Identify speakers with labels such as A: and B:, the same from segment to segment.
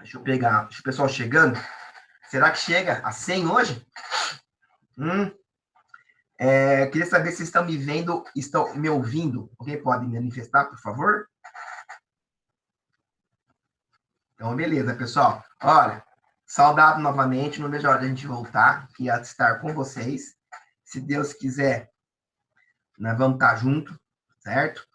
A: Deixa eu pegar. Deixa o pessoal chegando. Será que chega a 100 hoje? Queria saber se estão me vendo, estão me ouvindo. Alguém pode manifestar, por favor? Então, beleza, pessoal. Olha, saudado novamente. Não vejo a hora de a gente voltar aqui a estar com vocês. Se Deus quiser, nós vamos estar junto, certo?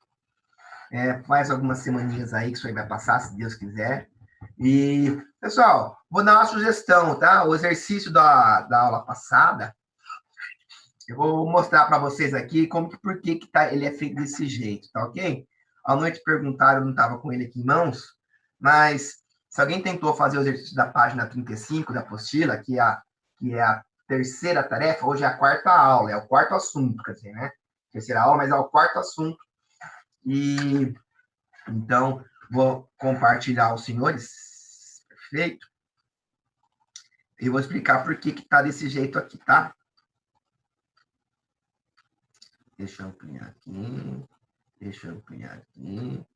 A: Mais algumas semaninhas aí que isso aí vai passar, se Deus quiser. E, pessoal, vou dar uma sugestão, tá? O exercício da aula passada, eu vou mostrar para vocês aqui por que ele é feito desse jeito, tá ok? À noite perguntaram, eu não estava com ele aqui em mãos, mas se alguém tentou fazer o exercício da página 35 da apostila, que é a terceira tarefa, hoje é a quarta aula, é o quarto assunto, quer dizer, né? Terceira aula, mas é o quarto assunto. E então, vou compartilhar aos senhores. Perfeito. E vou explicar por que está desse jeito aqui, tá? Deixa eu ampliar aqui. Deixa eu ampliar aqui.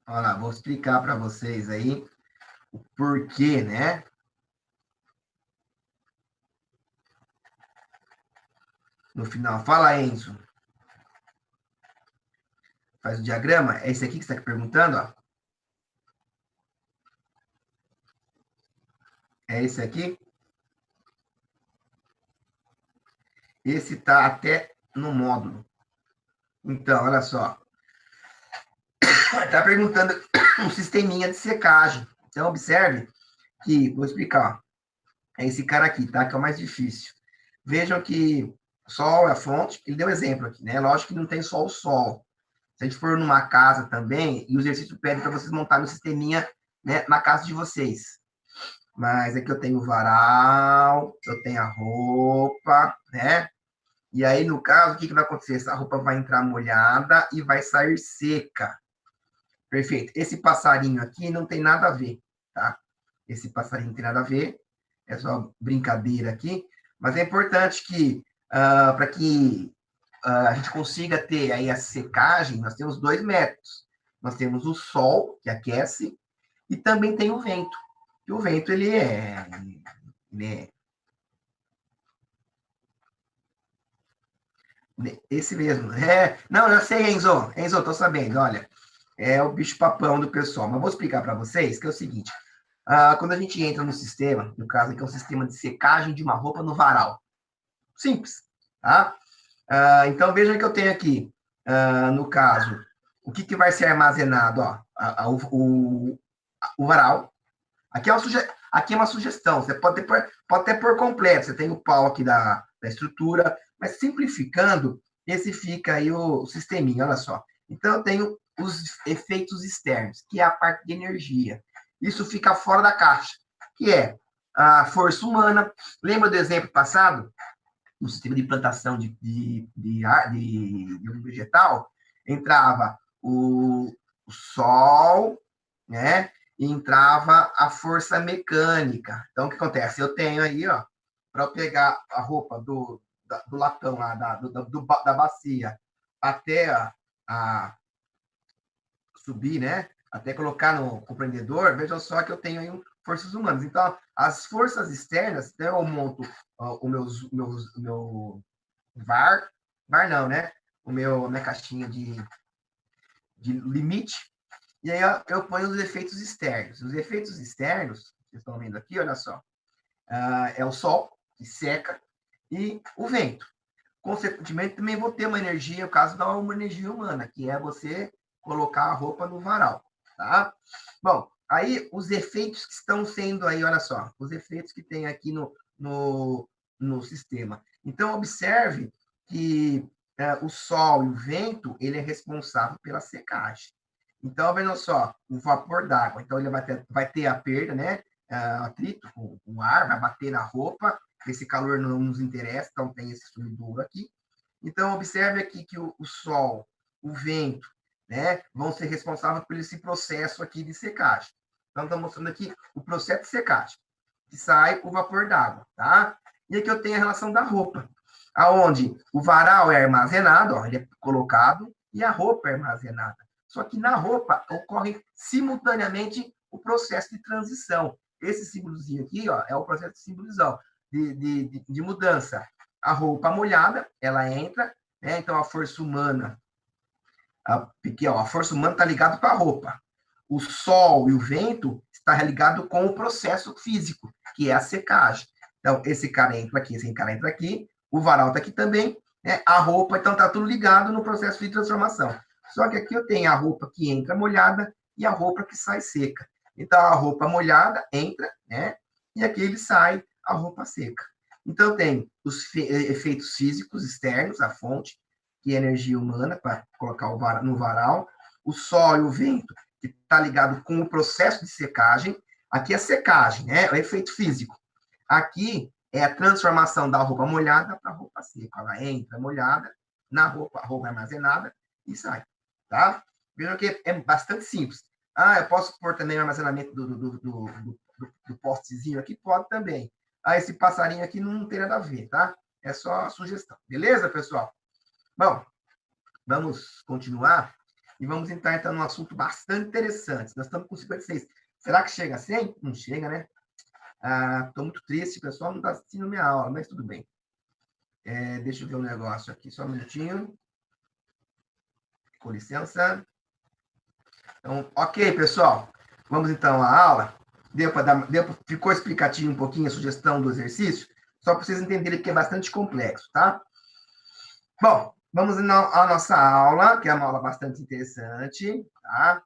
A: Olha lá, vou explicar para vocês aí o porquê, né? No final. Fala, Enzo. Faz o diagrama. É esse aqui que você está perguntando, ó? É esse aqui? Esse está até no módulo. Então, olha só. Está perguntando um sisteminha de secagem. Então, observe que, vou explicar, é esse cara aqui, tá? Que é o mais difícil. Vejam que Sol é a fonte, ele deu exemplo aqui, né? Lógico que não tem só o Sol. Se a gente for numa casa também, e o exercício pede para vocês montarem um sisteminha, né, na casa de vocês. Mas aqui eu tenho o varal, eu tenho a roupa, né? E aí, no caso, o que vai acontecer? Essa roupa vai entrar molhada e vai sair seca. Perfeito. Esse passarinho aqui não tem nada a ver, tá? Esse passarinho não tem nada a ver. É só brincadeira aqui. Mas é importante que, para que a gente consiga ter aí a secagem, nós temos dois métodos. Nós temos o sol, que aquece, e também tem o vento. E o vento, ele é esse mesmo. Não, eu sei, Enzo. Enzo, tô sabendo, olha. É o bicho-papão do pessoal. Mas vou explicar para vocês que é o seguinte. Quando a gente entra no sistema, no caso aqui é um sistema de secagem de uma roupa no varal. Simples, tá? Então, veja que eu tenho aqui, no caso, o que vai ser armazenado? Ó, o varal. Aqui é uma sugestão, você pode até por completo, você tem o pau aqui da estrutura, mas simplificando, esse fica aí o sisteminha, olha só. Então, eu tenho os efeitos externos, que é a parte de energia. Isso fica fora da caixa, que é a força humana. Lembra do exemplo passado? No sistema de plantação de um vegetal, entrava o sol, né? E entrava a força mecânica. Então, o que acontece? Eu tenho aí, ó, para eu pegar a roupa do latão lá, da bacia, até a subir, né? Até colocar no compreendedor, vejam só que eu tenho aí forças humanas. Então, as forças externas, então eu monto o meu VAR não, né? A minha caixinha de limite, e aí eu ponho os efeitos externos. Os efeitos externos, vocês estão vendo aqui, olha só, é o sol, que seca, e o vento. Consequentemente, também vou ter uma energia, no caso da uma energia humana, que é você colocar a roupa no varal, tá? Bom, aí os efeitos que estão sendo aí, olha só, os efeitos que tem aqui no sistema. Então, observe que o sol e o vento, ele é responsável pela secagem. Então, veja só, o vapor d'água, então ele vai ter a perda, né? Atrito com o ar, vai bater na roupa, esse calor não nos interessa, então tem esse sumidouro aqui. Então, observe aqui que o sol, o vento, né, vão ser responsáveis por esse processo aqui de secagem. Então, estou mostrando aqui o processo de secagem, que sai o vapor d'água, tá? E aqui eu tenho a relação da roupa, aonde o varal é armazenado, ó, ele é colocado, e a roupa é armazenada. Só que na roupa ocorre simultaneamente o processo de transição. Esse símbolozinho aqui, ó, é o processo de simbolização, de mudança. A roupa molhada, ela entra, né? Então a força humana, a força humana está ligada com a roupa. O sol e o vento está ligado com o processo físico, que é a secagem. Então, esse cara entra aqui, esse cara entra aqui, o varal está aqui também, né? A roupa, então, está tudo ligado no processo de transformação. Só que aqui eu tenho a roupa que entra molhada e a roupa que sai seca. Então, a roupa molhada entra, né? E aqui ele sai a roupa seca. Então, tem os efeitos físicos externos, a fonte, que é energia humana, para colocar no varal, o sol e o vento, que está ligado com o processo de secagem. Aqui é secagem, né? É o efeito físico. Aqui é a transformação da roupa molhada para a roupa seca. Ela entra molhada na roupa, a roupa é armazenada e sai, tá? Vejam que é bastante simples. Ah, eu posso pôr também o armazenamento do postezinho aqui? Pode também. Ah, esse passarinho aqui não tem nada a ver, tá? É só sugestão. Beleza, pessoal? Bom, vamos continuar e vamos entrar então num assunto bastante interessante. Nós estamos com 56. Será que chega a 100? Não chega, né? Estou muito triste, o pessoal não está assistindo minha aula, mas tudo bem. Deixa eu ver um negócio aqui, só um minutinho. Com licença. Então, ok, pessoal. Vamos então à aula. Ficou explicativo um pouquinho a sugestão do exercício? Só para vocês entenderem que é bastante complexo, tá? Bom, vamos à nossa aula, que é uma aula bastante interessante, tá?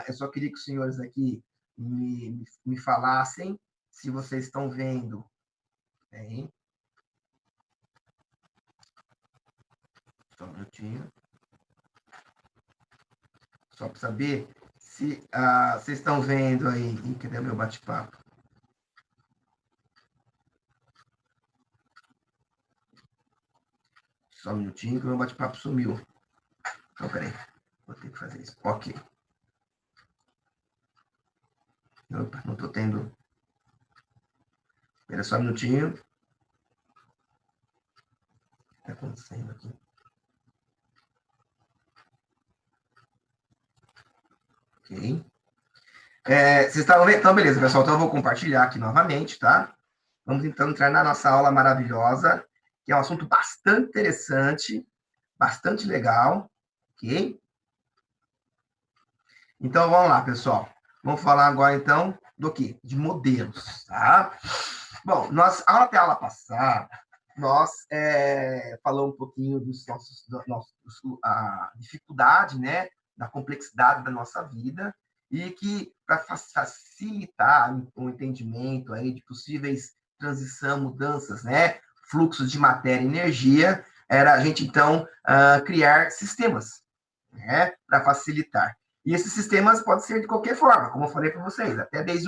A: Eu só queria que os senhores aqui me falassem se vocês estão vendo. Bem, só um minutinho. Só para saber se vocês estão vendo aí. Cadê o meu bate-papo? Só um minutinho que o meu bate-papo sumiu. Então, peraí. Vou ter que fazer isso. Ok. Opa, não estou tendo. Espera só um minutinho. O que está acontecendo aqui? Ok. Vocês estavam vendo? Então, beleza, pessoal. Então, eu vou compartilhar aqui novamente, tá? Vamos, então, entrar na nossa aula maravilhosa, que é um assunto bastante interessante, bastante legal, ok? Então, vamos lá, pessoal. Vamos falar agora, então, do quê? De modelos, tá? Bom, até a aula passada, nós falamos um pouquinho a dificuldade, né, da complexidade da nossa vida, e que, para facilitar o entendimento aí de possíveis transição, mudanças, né, fluxos de matéria e energia, era a gente, então, criar sistemas, né, para facilitar. E esses sistemas podem ser de qualquer forma, como eu falei para vocês, até desde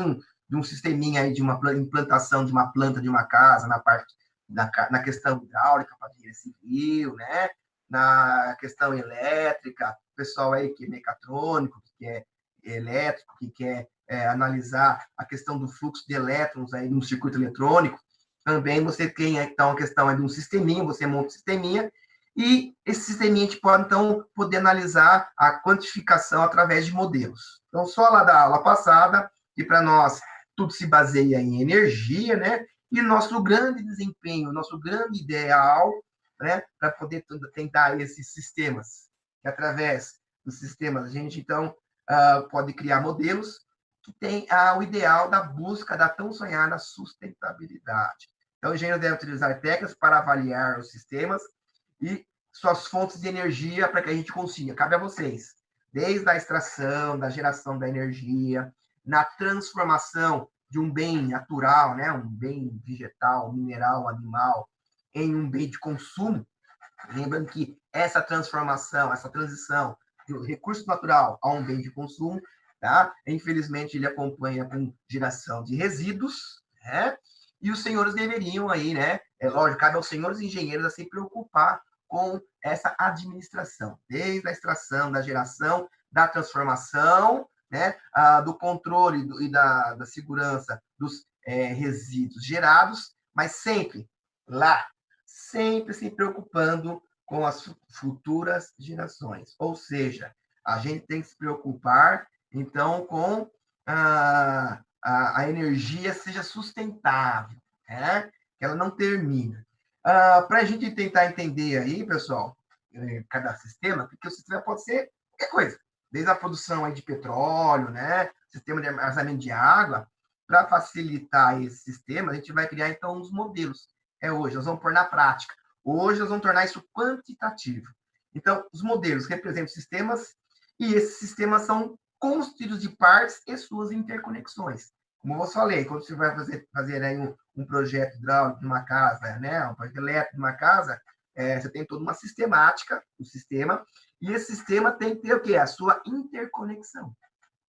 A: de um sisteminha aí de uma implantação de uma planta de uma casa, na questão hidráulica para engenharia civil, né? Na questão elétrica, o pessoal aí que é mecatrônico, que é elétrico, que quer analisar a questão do fluxo de elétrons aí no circuito eletrônico, também você tem então a questão de um sisteminha, você monta um sisteminha, e esse sisteminha a gente pode, então, poder analisar a quantificação através de modelos. Então, só lá da aula passada, que para nós tudo se baseia em energia, né? E nosso grande desempenho, nosso grande ideal, né? Para poder tentar esses sistemas, que através dos sistemas a gente, então, pode criar modelos que tem o ideal da busca da tão sonhada sustentabilidade. Então, o engenheiro deve utilizar técnicas para avaliar os sistemas e suas fontes de energia para que a gente consiga. Cabe a vocês. Desde a extração, da geração da energia, na transformação de um bem natural, né, um bem vegetal, mineral, animal, em um bem de consumo. Lembrando que essa transformação, essa transição do recurso natural a um bem de consumo, tá? Infelizmente, ele acompanha com geração de resíduos, né? E os senhores deveriam aí, né? É lógico, cabe aos senhores engenheiros a se preocupar com essa administração, desde a extração, da geração, da transformação, né? Do controle e da segurança dos resíduos gerados, mas sempre lá, sempre se preocupando com as futuras gerações. Ou seja, A gente tem que se preocupar, então, com a energia seja sustentável, né? Que ela não termina. Para a gente tentar entender aí, pessoal, cada sistema, porque o sistema pode ser qualquer coisa, desde a produção aí de petróleo, né? Sistema de armazenamento de água. Para facilitar esse sistema, a gente vai criar, então, uns modelos. Hoje, nós vamos pôr na prática. Hoje, nós vamos tornar isso quantitativo. Então, os modelos representam sistemas e esses sistemas são constituídos de partes e suas interconexões. Como eu falei, quando você vai fazer aí um projeto hidráulico de uma casa, né, um projeto elétrico de uma casa, você tem toda uma sistemática, um sistema, e esse sistema tem que ter o quê? A sua interconexão.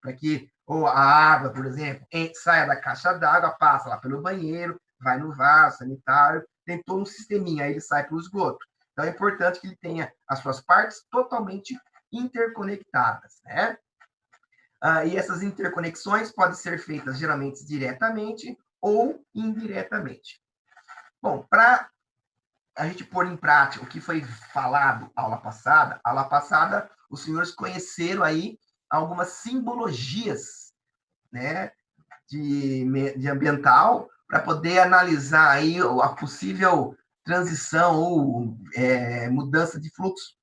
A: Para que ou a água, por exemplo, saia da caixa d'água, passa lá pelo banheiro, vai no vaso sanitário, tem todo um sisteminha, aí ele sai para o esgoto. Então, é importante que ele tenha as suas partes totalmente interconectadas, né? E essas interconexões podem ser feitas geralmente diretamente ou indiretamente. Bom, para a gente pôr em prática o que foi falado aula passada, os senhores conheceram aí algumas simbologias, né, de ambiental para poder analisar aí a possível transição ou mudança de fluxo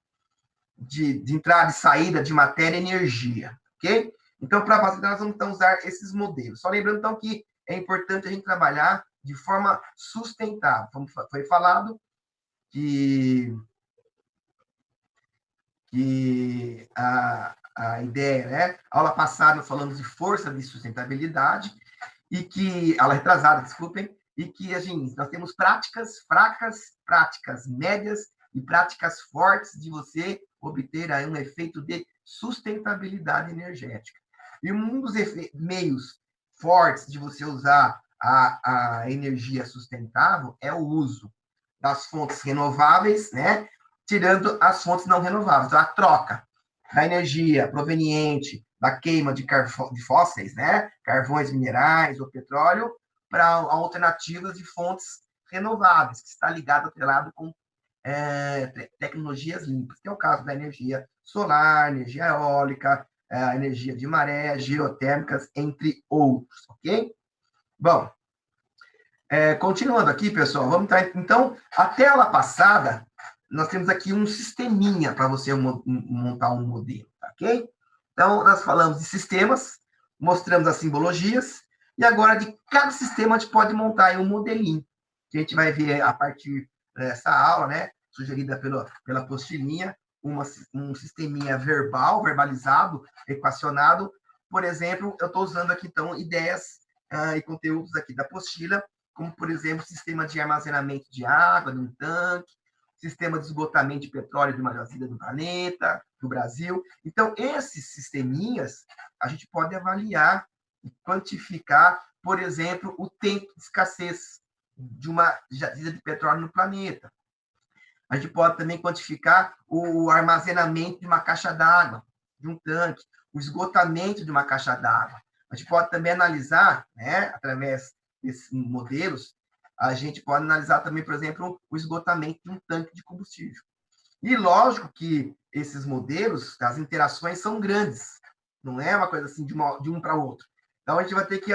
A: de entrada e saída de matéria e energia, ok? Então, para facilitar, nós vamos então usar esses modelos. Só lembrando, então, que é importante a gente trabalhar de forma sustentável. Como foi falado, que a ideia, né? Aula passada, nós falamos de força de sustentabilidade, e que, aula retrasada, desculpem, e que, assim, nós temos práticas fracas, práticas médias e práticas fortes de você obter aí um efeito de sustentabilidade energética. E um dos meios fortes de você usar a energia sustentável é o uso das fontes renováveis, né? Tirando as fontes não renováveis. Então, a troca da energia proveniente da queima de fósseis, né? Carvões minerais ou petróleo, para alternativas de fontes renováveis, que está ligado, atrelado com tecnologias limpas, que é o caso da energia solar, energia eólica, energia de maré, geotérmicas, entre outros, ok? Bom, continuando aqui, pessoal, vamos estar. Então, a tela passada, nós temos aqui um sisteminha para você montar um modelo, ok? Então, nós falamos de sistemas, mostramos as simbologias, e agora de cada sistema a gente pode montar aí um modelinho, que a gente vai ver a partir dessa aula, né? Sugerida pela apostilinha, um sisteminha verbalizado, equacionado. Por exemplo, eu estou usando aqui, então, ideias e conteúdos aqui da apostila, como, por exemplo, sistema de armazenamento de água de um tanque, sistema de esgotamento de petróleo de uma jazida do planeta, do Brasil. Então, esses sisteminhas, a gente pode avaliar e quantificar, por exemplo, o tempo de escassez de uma jazida de petróleo no planeta. A gente pode também quantificar o armazenamento de uma caixa d'água, de um tanque, o esgotamento de uma caixa d'água. A gente pode também analisar, né, através desses modelos, a gente pode analisar também, por exemplo, o esgotamento de um tanque de combustível. E lógico que esses modelos, as interações são grandes, não é uma coisa assim de um para o outro. Então, a gente vai ter que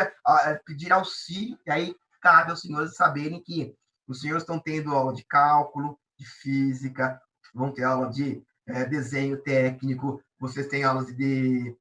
A: pedir auxílio, e aí cabe aos senhores saberem que os senhores estão tendo aula de cálculo, de física, vão ter aula de desenho técnico, vocês têm aulas de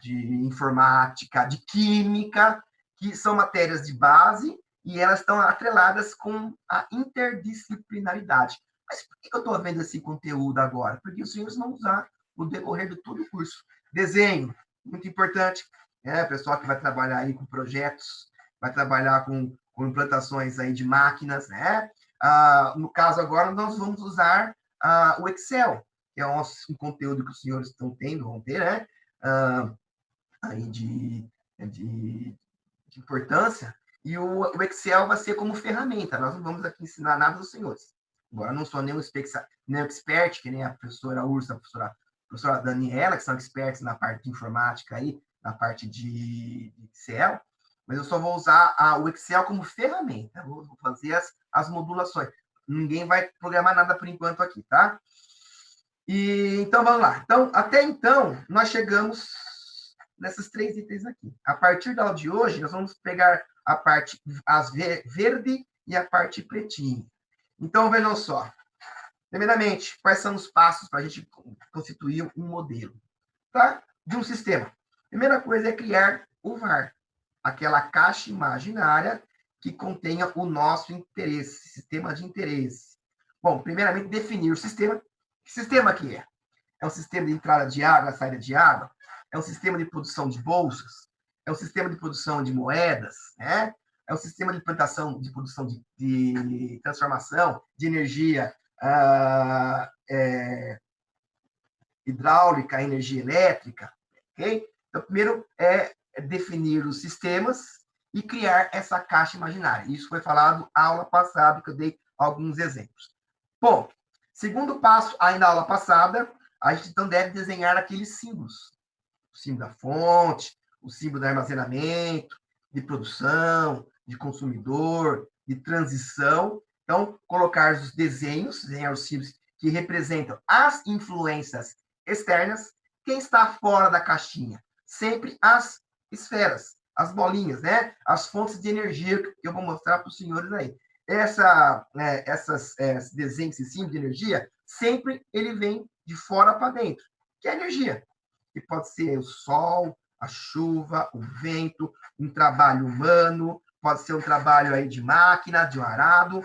A: informática, de química, que são matérias de base e elas estão atreladas com a interdisciplinaridade. Mas por que eu estou vendo esse conteúdo agora? Porque os senhores vão usar no decorrer de todo o curso. Desenho, muito importante, né? O pessoal que vai trabalhar aí com projetos, vai trabalhar com implantações aí de máquinas, né? No caso agora, nós vamos usar o Excel, que é um conteúdo que os senhores estão tendo, vão ter, né? Aí de importância, e o Excel vai ser como ferramenta. Nós não vamos aqui ensinar nada aos senhores. Agora, não sou nenhum expert, que nem a professora Ursa, a professora Daniela, que são experts na parte de informática, aí, na parte de Excel, mas eu só vou usar o Excel como ferramenta. Vou fazer as modulações. Ninguém vai programar nada por enquanto aqui, tá? Então, vamos lá. Então, até então, nós chegamos nesses 3 itens aqui. A partir da aula de hoje, nós vamos pegar a parte verde e a parte pretinha. Então, vejam só. Primeiramente, quais são os passos para a gente constituir um modelo, tá? De um sistema. Primeira coisa é criar o VAR, aquela caixa imaginária que contenha o nosso interesse, sistema de interesse. Bom, primeiramente, definir o sistema. Que sistema que é? É um sistema de entrada de água, saída de água? É um sistema de produção de bolsas? É um sistema de produção de moedas? Né? É um sistema de plantação, de produção de transformação de energia hidráulica, energia elétrica? Ok? Então, primeiro é definir os sistemas e criar essa caixa imaginária. Isso foi falado na aula passada, que eu dei alguns exemplos. Bom, segundo passo, ainda na aula passada, a gente então deve desenhar aqueles símbolos. O símbolo da fonte, o símbolo do armazenamento, de produção, de consumidor, de transição. Então, colocar os desenhos, desenhar os símbolos que representam as influências externas. Quem está fora da caixinha? Sempre as esferas, as bolinhas, né? As fontes de energia que eu vou mostrar para os senhores aí. Esses desenhos, esse símbolo de energia, sempre ele vem de fora para dentro, que é a energia. Que pode ser o sol, a chuva, o vento, um trabalho humano, pode ser um trabalho aí de máquina, de um arado,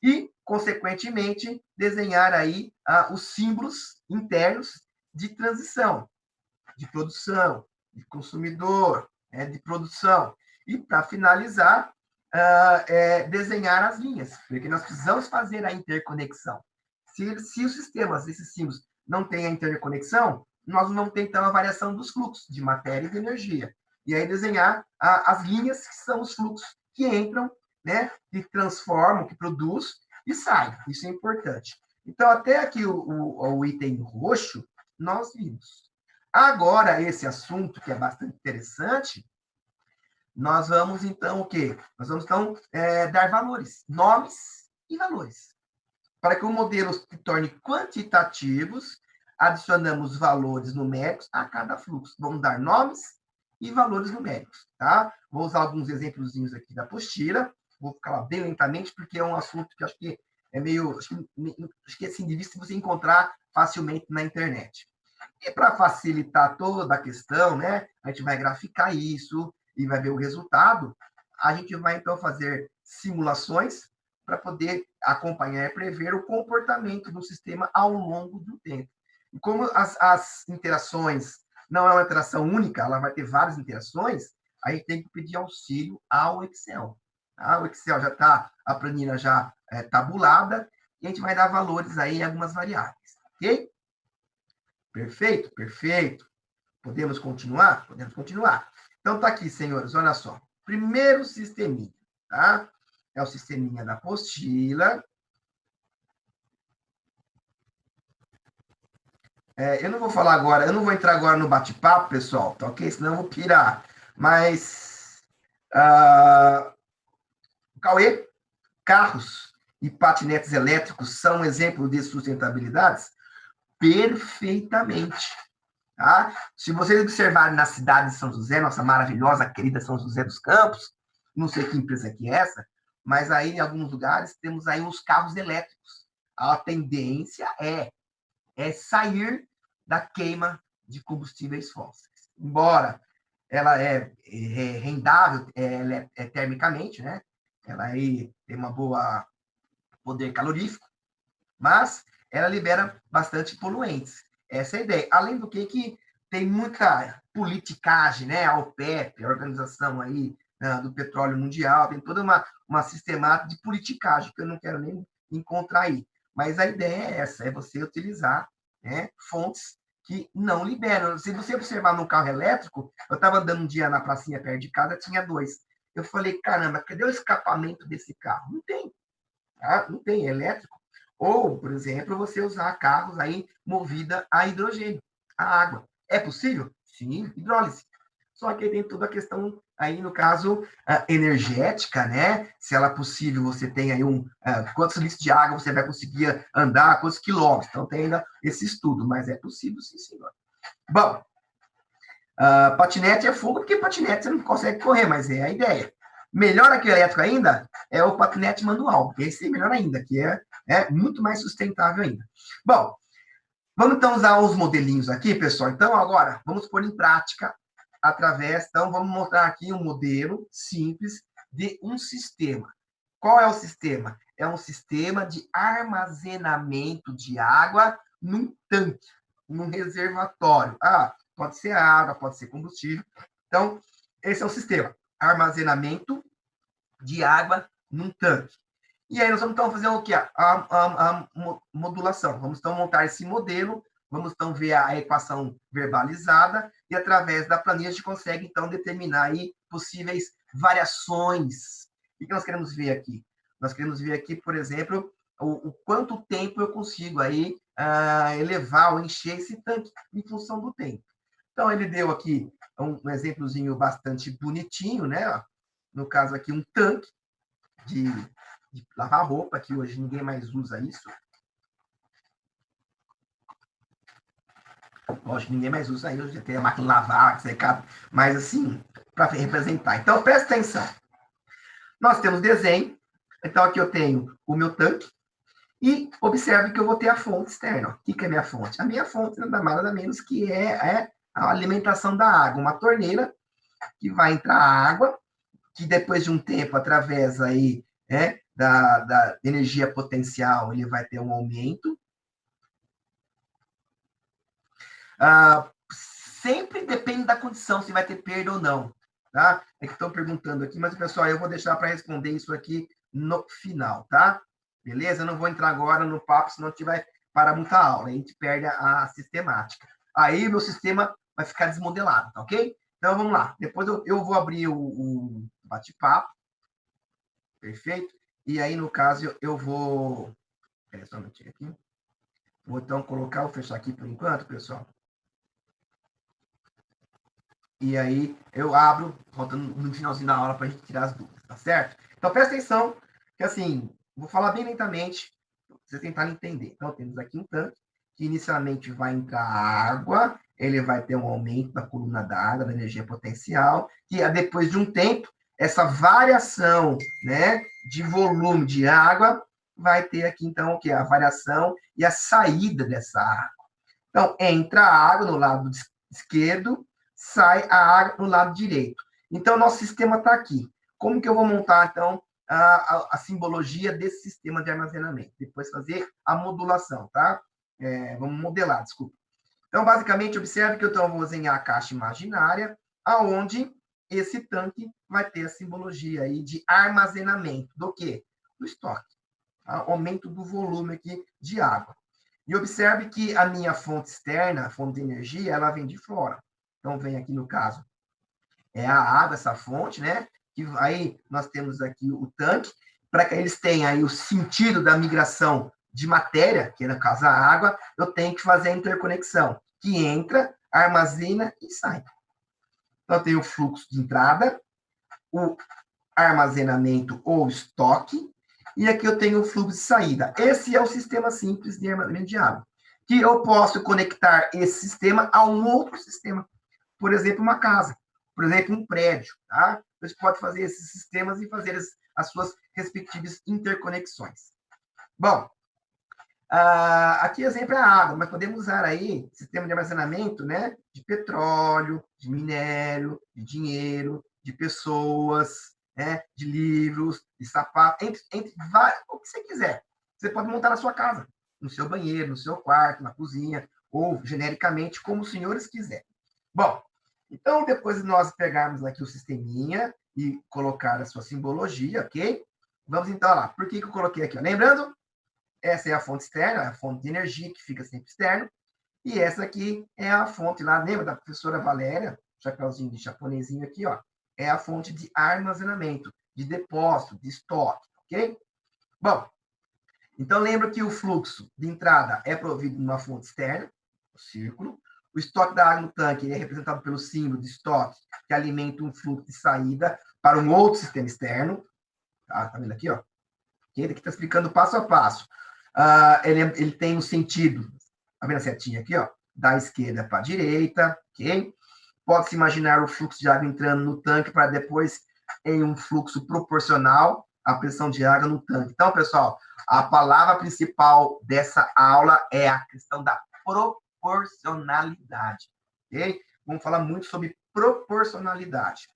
A: e, consequentemente, desenhar aí os símbolos internos de transição, de produção, de consumidor, de produção. E, para finalizar, desenhar as linhas, porque nós precisamos fazer a interconexão. Se os sistemas, esses símbolos, não têm a interconexão, nós não vamos ter, então, a variação dos fluxos de matéria e de energia. E aí desenhar as linhas que são os fluxos que entram, né, que transformam, que produz e saem. Isso é importante. Então, até aqui o item roxo, nós vimos. Agora, esse assunto, que é bastante interessante, nós vamos, então, o quê? Nós vamos, então, dar valores, nomes e valores. Para que o modelo se torne quantitativos, adicionamos valores numéricos a cada fluxo. Vamos dar nomes e valores numéricos, tá? Vou usar alguns exemplos aqui da apostila. Vou falar bem lentamente, porque é um assunto que acho que é meio... Acho que assim, de vista você encontrar facilmente na internet. E para facilitar toda a questão, né? A gente vai graficar isso e vai ver o resultado. A gente vai, então, fazer simulações para poder acompanhar e prever o comportamento do sistema ao longo do tempo. E como as interações não é uma interação única, ela vai ter várias interações, a gente tem que pedir auxílio ao Excel. Tá? O Excel já está, a planilha já tabulada, e a gente vai dar valores aí em algumas variáveis, ok? Perfeito? Perfeito. Podemos continuar? Podemos continuar. Então, está aqui, senhores, olha só. Primeiro sisteminha, tá? É o sisteminha da apostila. Eu não vou falar agora, eu não vou entrar agora no bate-papo, pessoal, tá ok? Senão eu vou pirar. Mas, Cauê, carros e patinetes elétricos são um exemplo de sustentabilidade? Perfeitamente. Tá? Se vocês observarem na cidade de São José, nossa maravilhosa, querida São José dos Campos, não sei que empresa que é essa, mas aí em alguns lugares temos aí uns carros elétricos. A tendência é sair da queima de combustíveis fósseis. Embora ela é rendável termicamente, né? Ela aí tem uma boa poder calorífico, mas ela libera bastante poluentes. Essa é a ideia. Além do que tem muita politicagem, né? A OPEP, a Organização aí do Petróleo Mundial, tem toda uma sistemática de politicagem que eu não quero nem encontrar aí. Mas a ideia é essa, é você utilizar, né, fontes que não liberam. Se você observar no carro elétrico, eu estava andando um dia na pracinha perto de casa, tinha 2. Eu falei, caramba, cadê o escapamento desse carro? Não tem. Tá? Não tem, é elétrico. Ou, por exemplo, você usar carros aí movida a hidrogênio, a água. É possível? Sim, hidrólise. só que aí tem toda a questão, aí no caso, energética, né? Se ela é possível, você tem aí quantos litros de água você vai conseguir andar, quantos quilômetros. Então, tem ainda esse estudo, mas é possível, sim, senhor. Bom, patinete é fogo, porque patinete você não consegue correr, mas é a ideia. Melhor que o elétrico ainda é o patinete manual, esse é melhor ainda, que é muito mais sustentável ainda. Bom, vamos então usar os modelinhos aqui, pessoal. Então, agora, vamos pôr em prática através, então, vamos mostrar aqui um modelo simples de um sistema. Qual é o sistema? É um sistema de armazenamento de água num tanque, num reservatório. Pode ser água, pode ser combustível. Então, esse é o sistema. Armazenamento de água num tanque. E aí nós vamos então fazer o quê? A modulação. Vamos então montar esse modelo, vamos então ver a equação verbalizada e através da planilha a gente consegue então determinar aí possíveis variações. O que nós queremos ver aqui? Nós queremos ver aqui, por exemplo, o quanto tempo eu consigo aí elevar ou encher esse tanque em função do tempo. Então, ele deu aqui um exemplozinho bastante bonitinho, né? No caso aqui, um tanque de lavar roupa, que hoje ninguém mais usa isso. Lógico, ninguém mais usa isso, hoje tem a máquina de lavar, secar, mas assim, para representar. Então, presta atenção. Nós temos desenho, então aqui eu tenho o meu tanque, e observe que eu vou ter a fonte externa. O que é a minha fonte? A minha fonte nada mais nada menos que é a alimentação da água, uma torneira que vai entrar água, que depois de um tempo, através aí, da energia potencial, ele vai ter um aumento. Sempre depende da condição, se vai ter perda ou não. Tá? É que estão perguntando aqui, mas, pessoal, eu vou deixar para responder isso aqui no final, tá? Beleza? Eu não vou entrar agora no papo, senão a gente vai parar muita aula, a gente perde a sistemática. Aí o meu sistema vai ficar desmodelado, tá ok? Então, vamos lá. Depois eu vou abrir o bate-papo. Perfeito? E aí, no caso, eu vou... Espera só um minutinho aqui. Vou, então, vou fechar aqui por enquanto, pessoal. E aí, eu abro, voltando no finalzinho da aula, para a gente tirar as dúvidas, tá certo? Então, presta atenção, que assim, vou falar bem lentamente, para vocês tentarem entender. Então, temos aqui um tanque, que inicialmente vai entrar água, ele vai ter um aumento da coluna d'água, da energia potencial, e depois de um tempo, essa variação, né, de volume de água vai ter aqui, então, o que? A variação e a saída dessa água. Então, entra a água no lado esquerdo, sai a água no lado direito. Então, nosso sistema está aqui. Como que eu vou montar, então, a simbologia desse sistema de armazenamento? Depois fazer a modulação, tá? Vamos modelar, desculpa. Então, basicamente, observe que eu vou desenhar a caixa imaginária, aonde esse tanque vai ter a simbologia aí de armazenamento do quê? Do estoque. Tá? Aumento do volume aqui de água. E observe que a minha fonte externa, a fonte de energia, ela vem de fora. Então, vem aqui no caso, é a água, essa fonte, né? E aí nós temos aqui o tanque, para que eles tenham aí o sentido da migração de matéria, que é no caso a água, eu tenho que fazer a interconexão, que entra, armazena e sai. Então, eu tenho o fluxo de entrada, o armazenamento ou estoque, e aqui eu tenho o fluxo de saída. Esse é o sistema simples de armazenamento de água, que eu posso conectar esse sistema a um outro sistema. Por exemplo, uma casa, por exemplo, um prédio, tá? Você pode fazer esses sistemas e fazer as suas respectivas interconexões. Bom, aqui exemplo é a água, mas podemos usar aí sistema de armazenamento, né? De petróleo, de minério, de dinheiro, de pessoas, né? De livros, de sapatos, entre vários, o que você quiser. Você pode montar na sua casa, no seu banheiro, no seu quarto, na cozinha, ou genericamente, como os senhores quiserem. Bom, então, depois de nós pegarmos aqui o sisteminha e colocar a sua simbologia, ok? Vamos então lá. Por que eu coloquei aqui? Lembrando, essa é a fonte externa, a fonte de energia que fica sempre externa. E essa aqui é a fonte lá, lembra da professora Valéria? Chapeuzinho de japonesinho aqui, ó. É a fonte de armazenamento, de depósito, de estoque, ok? Bom, então lembra que o fluxo de entrada é provido de uma fonte externa, o círculo. O estoque da água no tanque ele é representado pelo símbolo de estoque, que alimenta um fluxo de saída para um outro sistema externo. Tá vendo aqui, ó? Ele que está explicando passo a passo. Ele tem um sentido, tá vendo a setinha aqui, ó? Da esquerda para a direita, ok? Pode-se imaginar o fluxo de água entrando no tanque para depois em um fluxo proporcional à pressão de água no tanque. Então, pessoal, a palavra principal dessa aula é a questão da proporcionalidade, ok? Vamos falar muito sobre proporcionalidade.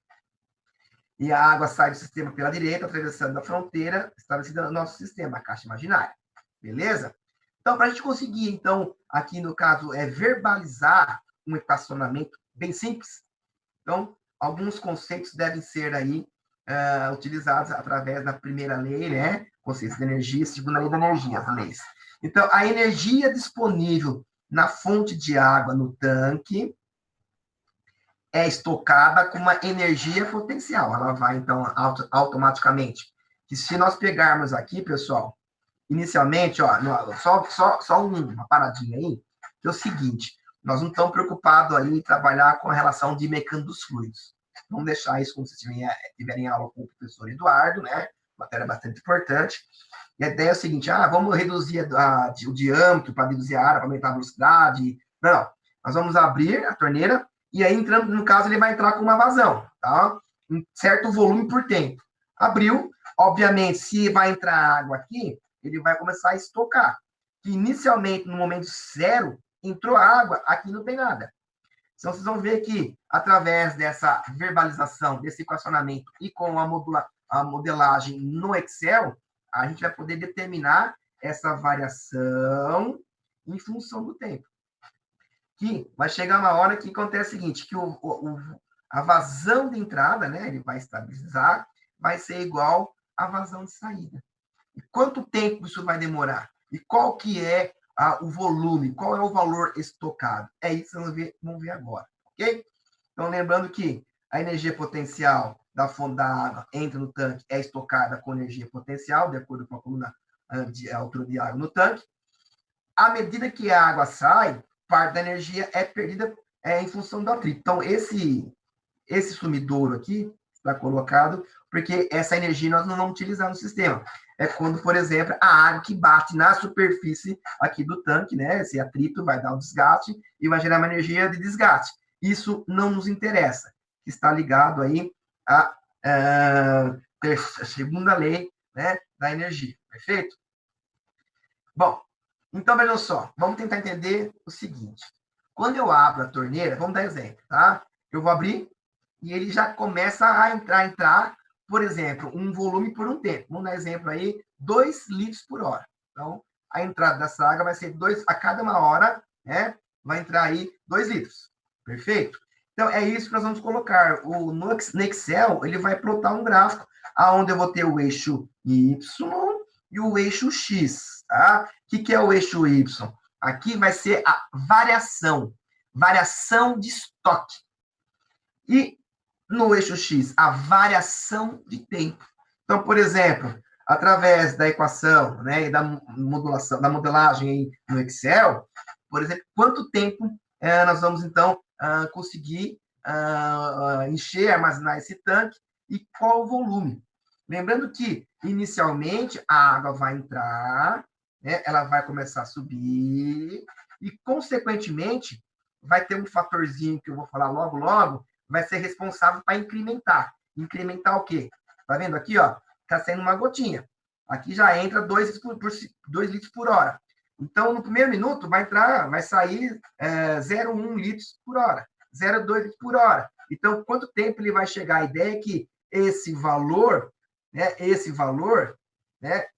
A: E a água sai do sistema pela direita, atravessando a fronteira estabelecida no nosso sistema, a caixa imaginária. Beleza? Então, para a gente conseguir, então, aqui no caso, verbalizar um equacionamento bem simples. Então, alguns conceitos devem ser aí utilizados através da primeira lei, né? Conceito de energia, segunda lei da energia, as leis. Então, a energia disponível na fonte de água no tanque é estocada com uma energia potencial. Ela vai, então, automaticamente. E se nós pegarmos aqui, pessoal, inicialmente, ó, só uma paradinha aí, que é o seguinte, nós não estamos preocupados aí em trabalhar com a relação de mecânica dos fluidos. Vamos deixar isso como se tiverem aula com o professor Eduardo, né? Matéria bastante importante. E a ideia é o seguinte, vamos reduzir o diâmetro para reduzir a área, para aumentar a velocidade. Não, nós vamos abrir a torneira e aí, entrando, no caso, ele vai entrar com uma vazão, tá? Um certo volume por tempo. Abriu, obviamente, se vai entrar água aqui, ele vai começar a estocar. Inicialmente, no momento zero, entrou água, aqui não tem nada. Então, vocês vão ver que, através dessa verbalização, desse equacionamento e com a modelagem no Excel, a gente vai poder determinar essa variação em função do tempo. Que vai chegar uma hora que acontece o seguinte, que a vazão de entrada, né, ele vai estabilizar, vai ser igual à vazão de saída. E quanto tempo isso vai demorar? E qual que é o volume? Qual é o valor estocado? É isso que vamos ver agora, ok? Então, lembrando que a energia potencial da fonte da água entra no tanque é estocada com energia potencial, de acordo com a coluna de altura de água no tanque. À medida que a água sai, parte da energia é perdida em função do atrito. Então, esse sumidouro aqui está colocado porque essa energia nós não vamos utilizar no sistema. É quando, por exemplo, a água que bate na superfície aqui do tanque, né? Esse atrito vai dar um desgaste e vai gerar uma energia de desgaste. Isso não nos interessa. Está ligado aí à segunda lei, né, da energia. Perfeito? Bom, então, vejam só, vamos tentar entender o seguinte. Quando eu abro a torneira, vamos dar exemplo, tá? Eu vou abrir e ele já começa a entrar, por exemplo, um volume por um tempo. Vamos dar exemplo aí, 2 litros por hora. Então, a entrada dessa água vai ser 2, a cada uma hora, né? Vai entrar aí 2 litros. Perfeito? Então, é isso que nós vamos colocar. No Excel, ele vai plotar um gráfico, onde eu vou ter o eixo Y e o eixo X, tá? O que é o eixo Y? Aqui vai ser a variação de estoque. E no eixo X, a variação de tempo. Então, por exemplo, através da equação, né, e da modulação, da modelagem aí no Excel, por exemplo, quanto tempo nós vamos, então, conseguir encher, armazenar esse tanque e qual o volume. Lembrando que, inicialmente, a água vai entrar, né, ela vai começar a subir e, consequentemente, vai ter um fatorzinho que eu vou falar logo, vai ser responsável para incrementar. Incrementar o quê? Tá vendo aqui, ó? Tá saindo uma gotinha. Aqui já entra 2 litros por hora. Então, no primeiro minuto, vai sair 0,1 litros por hora, 0,2 litros por hora. Então, quanto tempo ele vai chegar? A ideia é que esse valor, né,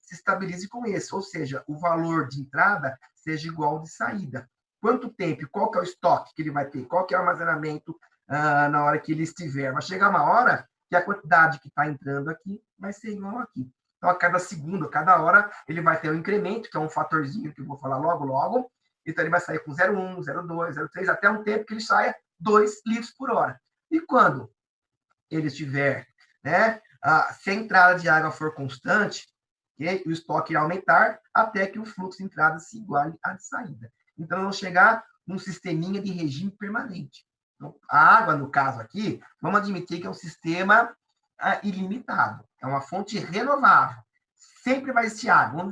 A: se estabilize com esse, ou seja, o valor de entrada seja igual ao de saída. Quanto tempo? Qual que é o estoque que ele vai ter? Qual que é o armazenamento na hora que ele estiver? Vai chegar uma hora que a quantidade que está entrando aqui vai ser igual aqui. Então, a cada segundo, a cada hora, ele vai ter um incremento, que é um fatorzinho que eu vou falar logo. Então, ele vai sair com 0,1, 0,2, 0,3, até um tempo que ele saia 2 litros por hora. E quando ele estiver, né, se a entrada de água for constante, okay, o estoque irá aumentar até que o fluxo de entrada se iguale à de saída. Então, vamos chegar num sisteminha de regime permanente. Então, a água, no caso aqui, vamos admitir que é um sistema ilimitado, é uma fonte renovável. Sempre vai existir água.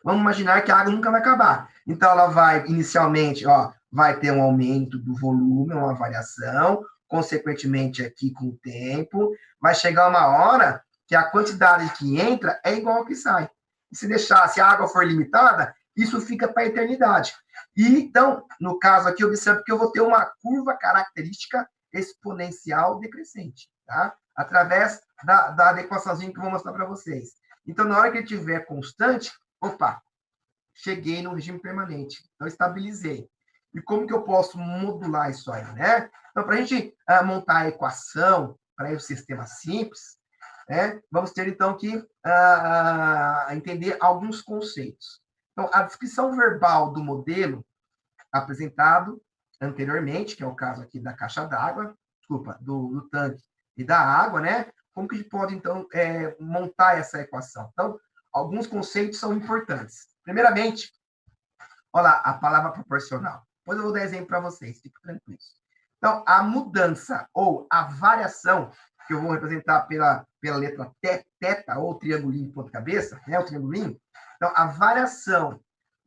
A: Vamos imaginar que a água nunca vai acabar. Então, ela vai, inicialmente, vai ter um aumento do volume, uma variação, consequentemente, aqui com o tempo, vai chegar uma hora que a quantidade que entra é igual ao que sai. E se a água for limitada, isso fica para a eternidade. E, então, no caso aqui, observe que eu vou ter uma curva característica exponencial decrescente, tá? Através da adequaçãozinha que eu vou mostrar para vocês. Então, na hora que ele estiver constante, cheguei no regime permanente. Então, estabilizei. E como que eu posso modular isso aí, né? Então, para a gente montar a equação para o sistema simples, vamos ter, então, que entender alguns conceitos. Então, a descrição verbal do modelo apresentado anteriormente, que é o caso aqui da caixa d'água, do tanque e da água, né? Como que a gente pode, então, montar essa equação? Então, alguns conceitos são importantes. Primeiramente, olha lá, a palavra proporcional. Depois eu vou dar exemplo para vocês, fiquem tranquilos. Então, a mudança ou a variação, que eu vou representar pela letra teta, ou triangulinho de ponta cabeça, né? O triangulinho. Então, a variação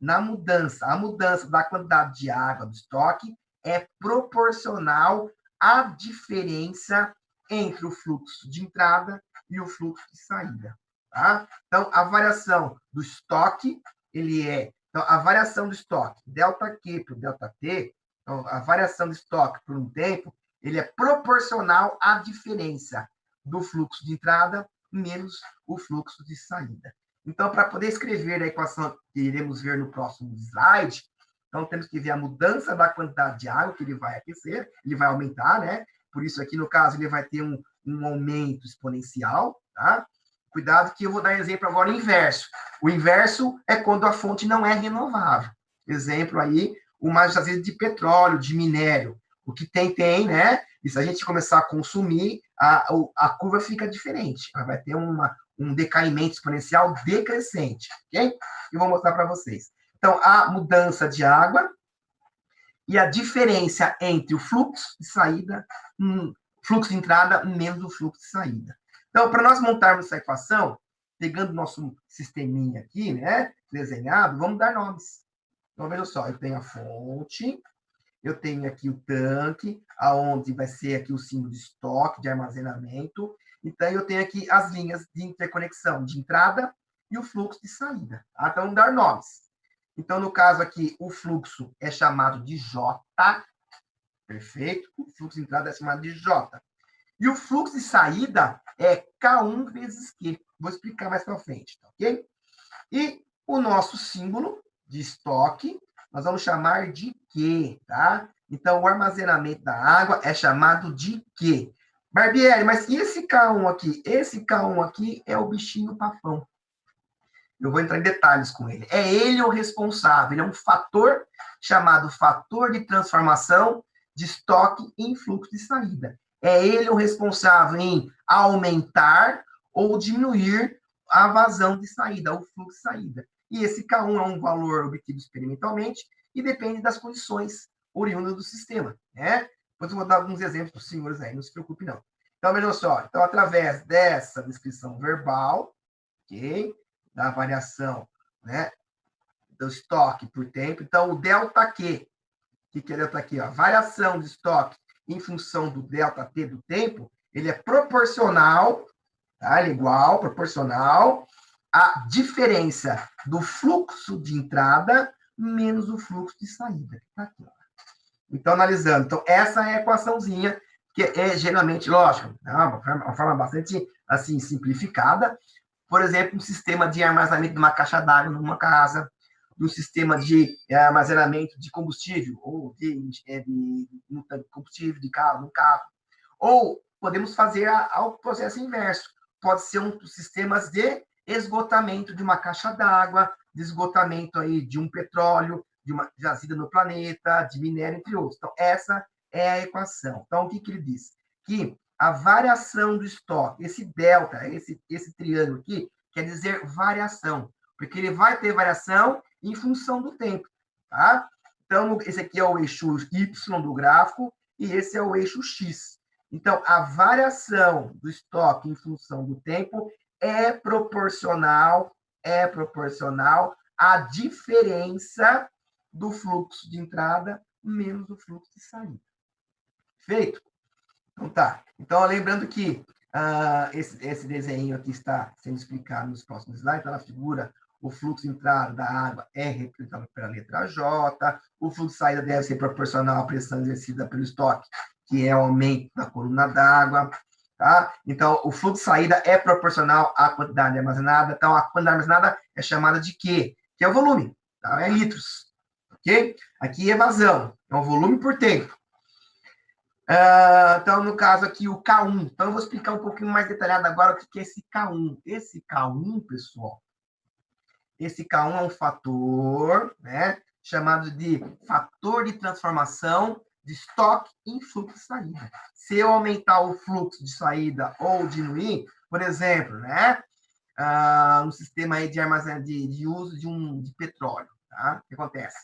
A: a mudança da quantidade de água do estoque é proporcional à diferença entre o fluxo de entrada e o fluxo de saída. Tá? Então, a variação do estoque, então, a variação do estoque, ΔQ por ΔT, então, a variação do estoque por um tempo, ele é proporcional à diferença do fluxo de entrada menos o fluxo de saída. Então, para poder escrever a equação que iremos ver no próximo slide, então temos que ver a mudança da quantidade de água que ele vai aquecer, ele vai aumentar, né? Por isso aqui, no caso, ele vai ter um aumento exponencial, tá? Cuidado que eu vou dar exemplo agora inverso. O inverso é quando a fonte não é renovável. Exemplo aí, às vezes de petróleo, de minério. O que tem, né? E se a gente começar a consumir, a curva fica diferente. Ela vai ter um decaimento exponencial decrescente, ok? Eu vou mostrar para vocês. Então, a mudança de água e a diferença entre o fluxo de saída, fluxo de entrada menos o fluxo de saída. Então, para nós montarmos essa equação, pegando o nosso sisteminha aqui, né, desenhado, vamos dar nomes. Então, veja só, eu tenho a fonte, eu tenho aqui o tanque, aonde vai ser aqui o símbolo de estoque, de armazenamento. Então, eu tenho aqui as linhas de interconexão de entrada e o fluxo de saída. Tá? Então, vamos dar nomes. Então, no caso aqui, o fluxo é chamado de J. Perfeito? O fluxo de entrada é chamado de J. E o fluxo de saída é K1 vezes Q. Vou explicar mais para frente, tá, ok? E o nosso símbolo de estoque, nós vamos chamar de Q, tá? Então, o armazenamento da água é chamado de Q. Barbieri, mas e esse K1 aqui? Esse K1 aqui é o bichinho papão. Eu vou entrar em detalhes com ele. É ele o responsável, ele é um fator chamado fator de transformação de estoque em fluxo de saída. É ele o responsável em aumentar ou diminuir a vazão de saída, o fluxo de saída. E esse K1 é um valor obtido experimentalmente e depende das condições oriundas do sistema, né? Depois eu vou dar alguns exemplos para os senhores aí, não se preocupe não. Então, veja só, então, através dessa descrição verbal, ok? Da variação, né, do estoque por tempo. Então, o ΔQ, o que é ΔQ? A variação do estoque em função do ΔT do tempo, ele é proporcional, tá? Ele é igual, proporcional à diferença do fluxo de entrada menos o fluxo de saída. Tá aqui, ó. Então, analisando. Então, essa é a equaçãozinha, que é geralmente, lógico, é uma forma bastante, assim, simplificada. Por exemplo, um sistema de armazenamento de uma caixa d'água numa casa, um sistema de armazenamento de combustível, ou de combustível de carro, no carro. Ou podemos fazer o processo inverso. Pode ser um sistema de esgotamento de uma caixa d'água, de esgotamento aí de um petróleo, de uma jazida no planeta, de minério, entre outros. Então, essa é a equação. Então, o que ele diz? Que a variação do estoque, esse delta, esse triângulo aqui, quer dizer variação, porque ele vai ter variação em função do tempo, tá? Então, esse aqui é o eixo Y do gráfico e esse é o eixo X. Então, a variação do estoque em função do tempo é proporcional à diferença do fluxo de entrada menos o fluxo de saída. Feito? Então, tá. Então, lembrando que esse desenho aqui está sendo explicado nos próximos slides. Então, na figura, o fluxo de entrada da água é representado pela letra J, o fluxo de saída deve ser proporcional à pressão exercida pelo estoque, que é o aumento da coluna d'água. Tá? Então, o fluxo de saída é proporcional à quantidade armazenada. Então, a quantidade armazenada é chamada de quê? Que é o volume, tá? É litros. Ok? Aqui é vazão, é o volume por tempo. Então, no caso aqui, o K1. Então, eu vou explicar um pouquinho mais detalhado agora o que é esse K1. Esse K1, pessoal, esse K1 é um fator, né, chamado de fator de transformação de estoque em fluxo de saída. Se eu aumentar o fluxo de saída ou diminuir, por exemplo, né, no sistema aí de armazenamento de uso de petróleo, tá? O que acontece?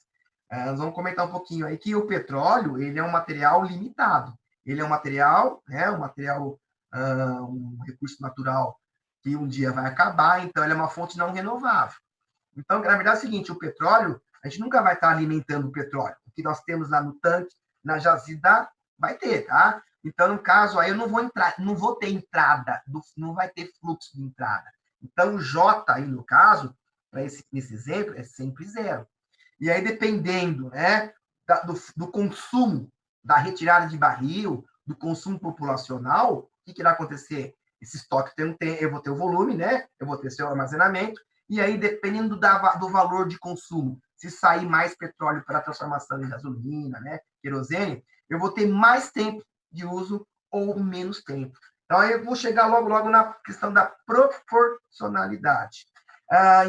A: Nós vamos comentar um pouquinho aí que o petróleo, ele é um material limitado. Ele é um material, né, um recurso natural que um dia vai acabar, então ele é uma fonte não renovável. Então, na verdade é o seguinte, o petróleo, a gente nunca vai estar alimentando o petróleo. O que nós temos lá no tanque, na jazida, vai ter, tá? Então, no caso, aí eu não vou ter entrada, não vai ter fluxo de entrada. Então, o J aí, no caso, nesse exemplo, é sempre zero. E aí, dependendo, né, do consumo, da retirada de barril, do consumo populacional, o que vai acontecer? Esse estoque eu vou ter o volume, né? Eu vou ter seu armazenamento, e aí, dependendo do valor de consumo, se sair mais petróleo para transformação em gasolina, né, querosene, eu vou ter mais tempo de uso ou menos tempo. Então, aí eu vou chegar logo na questão da proporcionalidade.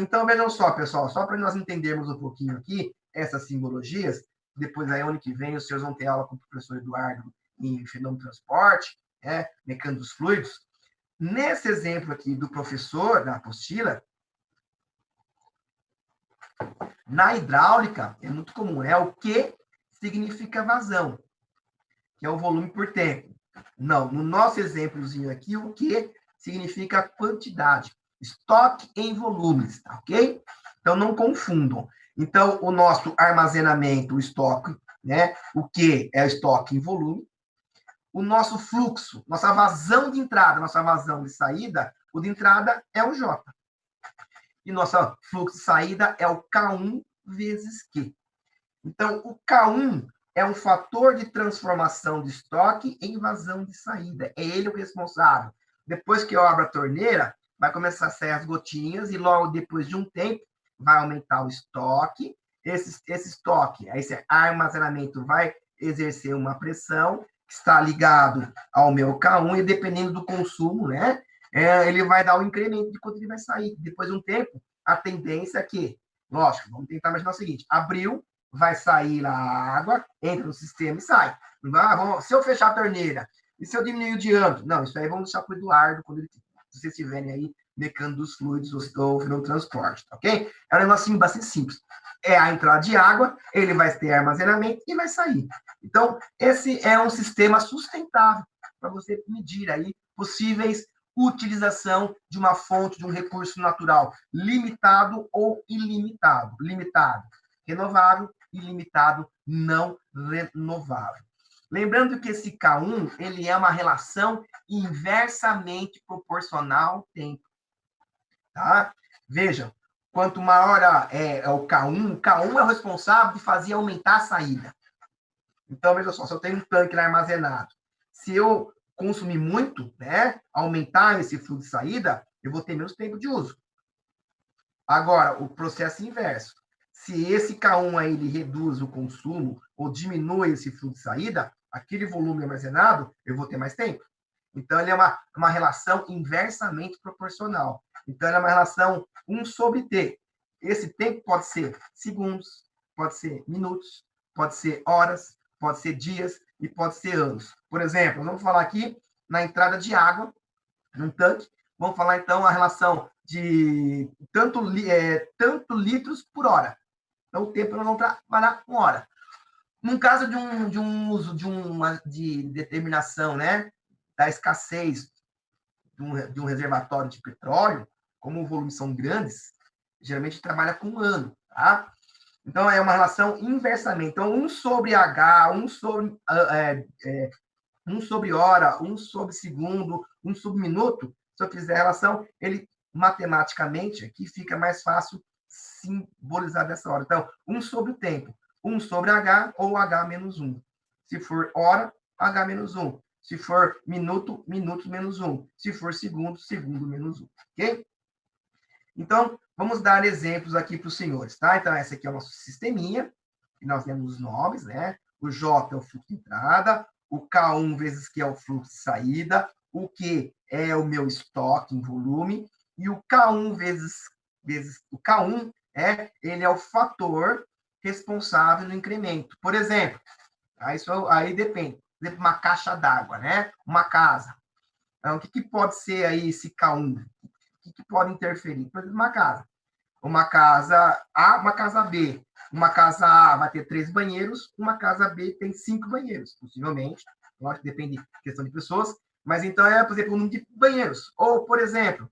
A: Então, vejam só, pessoal, só para nós entendermos um pouquinho aqui essas simbologias, depois aí, ano que vem, os senhores vão ter aula com o professor Eduardo em fenômeno de transporte, né, mecânica dos fluidos. Nesse exemplo aqui do professor, da apostila, na hidráulica, é muito comum, é o que significa vazão, que é o volume por tempo. Não, no nosso exemplozinho aqui, o que significa quantidade, estoque em volumes, tá, ok? Então, não confundam. Então, o nosso armazenamento, o estoque, né? O que é o estoque em volume. O nosso fluxo, nossa vazão de entrada, nossa vazão de saída, o de entrada é o J. E nosso fluxo de saída é o K1 vezes Q. Então, o K1 é um fator de transformação de estoque em vazão de saída. É ele o responsável. Depois que eu abro a torneira, vai começar a sair as gotinhas e logo depois de um tempo vai aumentar o estoque. Esse estoque, esse armazenamento vai exercer uma pressão que está ligado ao meu K1 e dependendo do consumo, né? Ele vai dar um incremento de quanto ele vai sair. Depois de um tempo, a tendência é que, lógico, vamos tentar imaginar o seguinte, abriu, vai sair a água, entra no sistema e sai. Se eu fechar a torneira, e se eu diminuir o diâmetro? Não, isso aí vamos deixar para o Eduardo, quando vocês estiverem aí mecânico dos fluidos ou no transporte, tá, ok? É um negocinho bastante simples. É a entrada de água, ele vai ter armazenamento e vai sair. Então, esse é um sistema sustentável para você medir aí possíveis utilização de uma fonte, de um recurso natural limitado ou ilimitado. Limitado, renovável, ilimitado, não renovável. Lembrando que esse K1, ele é uma relação inversamente proporcional ao tempo. Tá? Vejam, quanto maior é o K1 é o responsável de fazer aumentar a saída. Então, veja só, se eu tenho um tanque lá armazenado, se eu consumir muito, né, aumentar esse fluxo de saída, eu vou ter menos tempo de uso. Agora, o processo inverso. Se esse K1 aí, ele reduz o consumo ou diminui esse fluxo de saída, aquele volume armazenado, eu vou ter mais tempo. Então, ele é uma relação inversamente proporcional. Então, ele é uma relação 1 sobre T. Esse tempo pode ser segundos, pode ser minutos, pode ser horas, pode ser dias e pode ser anos. Por exemplo, vamos falar aqui na entrada de água num tanque. Vamos falar, então, a relação de tanto litros por hora. Então, o tempo nós vamos trabalhar com hora. Num caso de um uso de determinação, né, da escassez de um reservatório de petróleo, como o volume são grandes, geralmente trabalha com ano, tá? Então, é uma relação inversamente. Então, 1 sobre H, 1 sobre hora, 1 sobre segundo, 1 sobre minuto, se eu fizer a relação, ele matematicamente aqui fica mais fácil simbolizar dessa hora. Então, 1 sobre o tempo, 1 sobre H ou H menos 1. Se for hora, H menos 1. Se for minuto, minuto menos 1. Se for segundo, segundo menos 1. Ok? Então, vamos dar exemplos aqui para os senhores, tá? Então, essa aqui é o nosso sisteminha, que nós temos os nomes, né? O J é o fluxo de entrada, o K1 vezes Q é o fluxo de saída, o Q é o meu estoque em volume, e o K1 vezes o K1 ele é o fator responsável no incremento. Por exemplo, isso aí depende. Por exemplo, uma caixa d'água, né? Uma casa. Então, o que pode ser aí esse K1? O que pode interferir? Por exemplo, uma casa. Uma casa A, uma casa B. Uma casa A vai ter 3 banheiros, uma casa B tem 5 banheiros, possivelmente. Lógico, depende da questão de pessoas. Mas então por exemplo, o número de banheiros. Ou, por exemplo,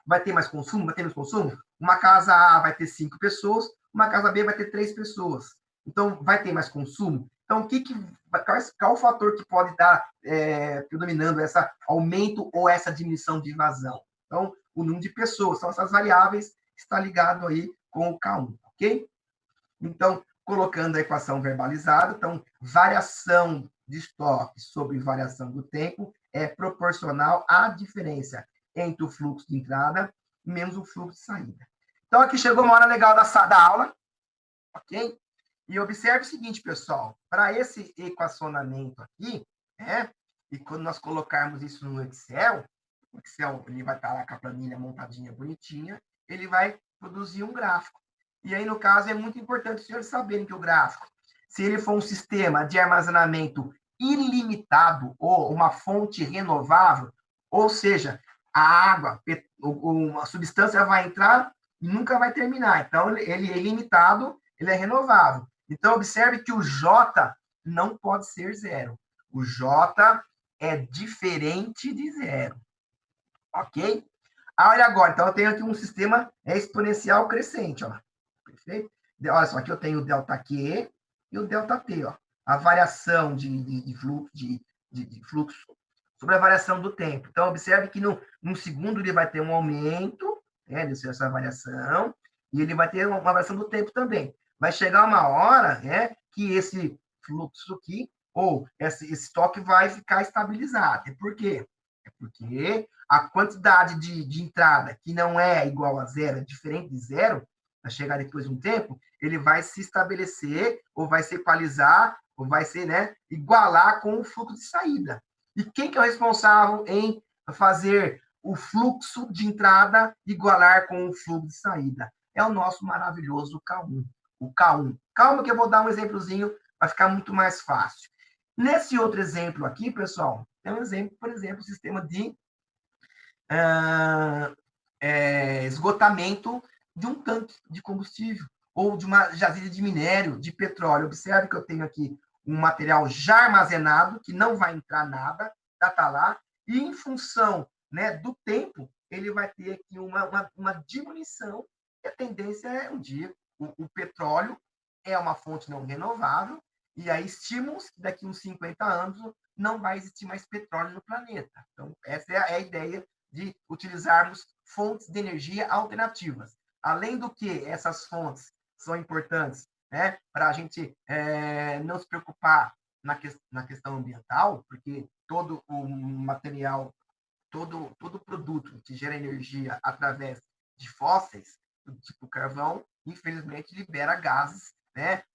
A: vai ter mais consumo? Vai ter menos consumo? Uma casa A vai ter 5 pessoas, uma casa B vai ter 3 pessoas. Então, vai ter mais consumo? Então, qual o fator que pode estar predominando esse aumento ou essa diminuição de vazão? Então, o número de pessoas, são essas variáveis que está ligado aí com o K1, ok? Então, colocando a equação verbalizada, então, variação de estoque sobre variação do tempo é proporcional à diferença entre o fluxo de entrada menos o fluxo de saída. Então, aqui chegou uma hora legal da aula, ok? E observe o seguinte, pessoal, para esse equacionamento aqui, e quando nós colocarmos isso no Excel, o Excel ele vai estar lá com a planilha montadinha, bonitinha, ele vai produzir um gráfico. E aí, no caso, é muito importante os senhores saberem que o gráfico, se ele for um sistema de armazenamento ilimitado ou uma fonte renovável, ou seja, a água, uma substância vai entrar e nunca vai terminar. Então, ele é ilimitado, ele é renovável. Então, observe que o J não pode ser zero. O J é diferente de zero. Ok? Olha agora, então eu tenho aqui um sistema exponencial crescente. Ó. Perfeito? Olha só, aqui eu tenho o ΔQ e o ΔT. Ó. A variação de fluxo sobre a variação do tempo. Então, observe que num segundo ele vai ter um aumento, dessa variação, e ele vai ter uma variação do tempo também. Vai chegar uma hora que esse fluxo aqui, ou esse estoque vai ficar estabilizado. Por quê? É porque a quantidade de entrada que não é igual a zero, é diferente de zero, vai chegar depois de um tempo, ele vai se estabelecer, ou vai se equalizar, ou vai se igualar com o fluxo de saída. E quem que é o responsável em fazer o fluxo de entrada igualar com o fluxo de saída? É o nosso maravilhoso K1. O K1. Calma que eu vou dar um exemplozinho, vai ficar muito mais fácil. Nesse outro exemplo aqui, pessoal, tem um exemplo, por exemplo, o sistema de esgotamento de um tanque de combustível ou de uma jazida de minério, de petróleo. Observe que eu tenho aqui um material já armazenado, que não vai entrar nada, já está lá, e em função do tempo, ele vai ter aqui uma diminuição, e a tendência é um dia, o petróleo é uma fonte não renovável, e aí estimamos que daqui uns 50 anos não vai existir mais petróleo no planeta. Então, essa é a ideia de utilizarmos fontes de energia alternativas. Além do que essas fontes são importantes para a gente não se preocupar na questão ambiental, porque todo o material, todo produto que gera energia através de fósseis, tipo carvão, infelizmente libera gases,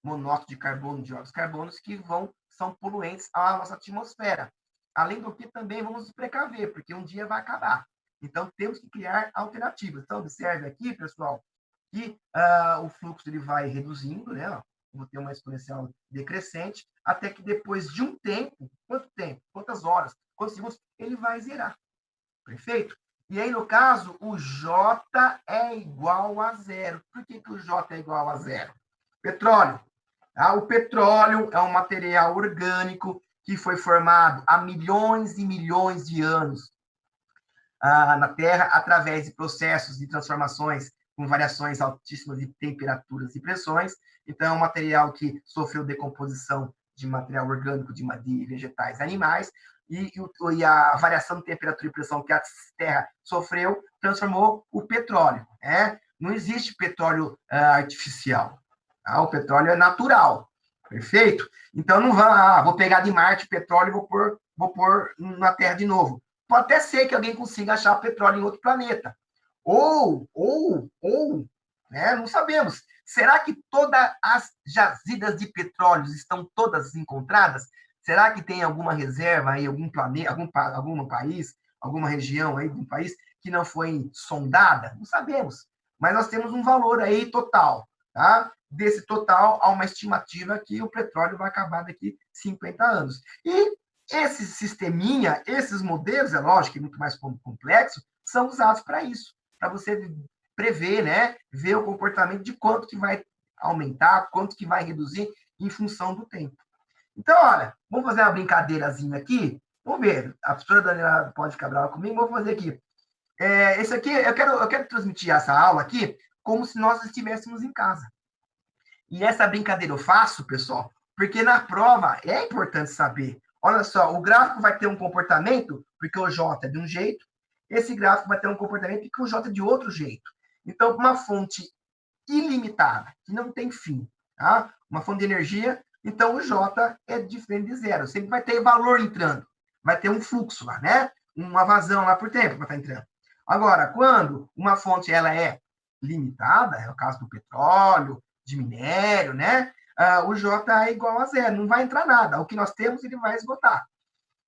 A: monóxido de carbono, dióxido de carbono, que são poluentes à nossa atmosfera. Além do que também vamos nos precaver, porque um dia vai acabar. Então, temos que criar alternativas. Então, observe aqui, pessoal, que o fluxo ele vai reduzindo, vou ter uma exponencial decrescente, até que depois de um tempo, quanto tempo, quantas horas, quantos segundos, ele vai zerar. Perfeito? E aí, no caso, o J é igual a zero. Por que o J é igual a zero? Petróleo, Tá? O petróleo é um material orgânico que foi formado há milhões e milhões de anos na Terra através de processos de transformações com variações altíssimas de temperaturas e pressões. Então, é um material que sofreu decomposição de material orgânico de vegetais e animais, e a variação de temperatura e pressão que a Terra sofreu transformou o petróleo. Né? Não existe petróleo artificial. Tá? O petróleo é natural. Perfeito? Então, não vou pegar de Marte petróleo e vou pôr na Terra de novo. Pode até ser que alguém consiga achar petróleo em outro planeta. Ou, né, não sabemos. Será que todas as jazidas de petróleo estão todas encontradas? Será que tem alguma reserva aí, algum planeta, algum país, alguma região aí de um país que não foi sondada? Não sabemos. Mas nós temos um valor aí total, tá? Desse total, há uma estimativa que o petróleo vai acabar daqui 50 anos. E esse sisteminha, esses modelos, é lógico que é muito mais complexo, são usados para isso, para você prever, né, ver o comportamento de quanto que vai aumentar, quanto que vai reduzir em função do tempo. Então, olha, vamos fazer uma brincadeirazinha aqui. Vamos ver, a professora Daniela pode ficar brava comigo, vamos fazer aqui. Esse aqui, eu quero transmitir essa aula aqui como se nós estivéssemos em casa. E essa brincadeira eu faço, pessoal, porque na prova é importante saber. Olha só, o gráfico vai ter um comportamento, porque o J é de um jeito, esse gráfico vai ter um comportamento porque o J é de outro jeito. Então, uma fonte ilimitada, que não tem fim, tá? Uma fonte de energia, então o J é diferente de zero. Sempre vai ter valor entrando, vai ter um fluxo lá, né? Uma vazão lá por tempo vai estar entrando. Agora, quando uma fonte ela é limitada, é o caso do petróleo, de minério, né? O J é igual a zero, não vai entrar nada. O que nós temos, ele vai esgotar.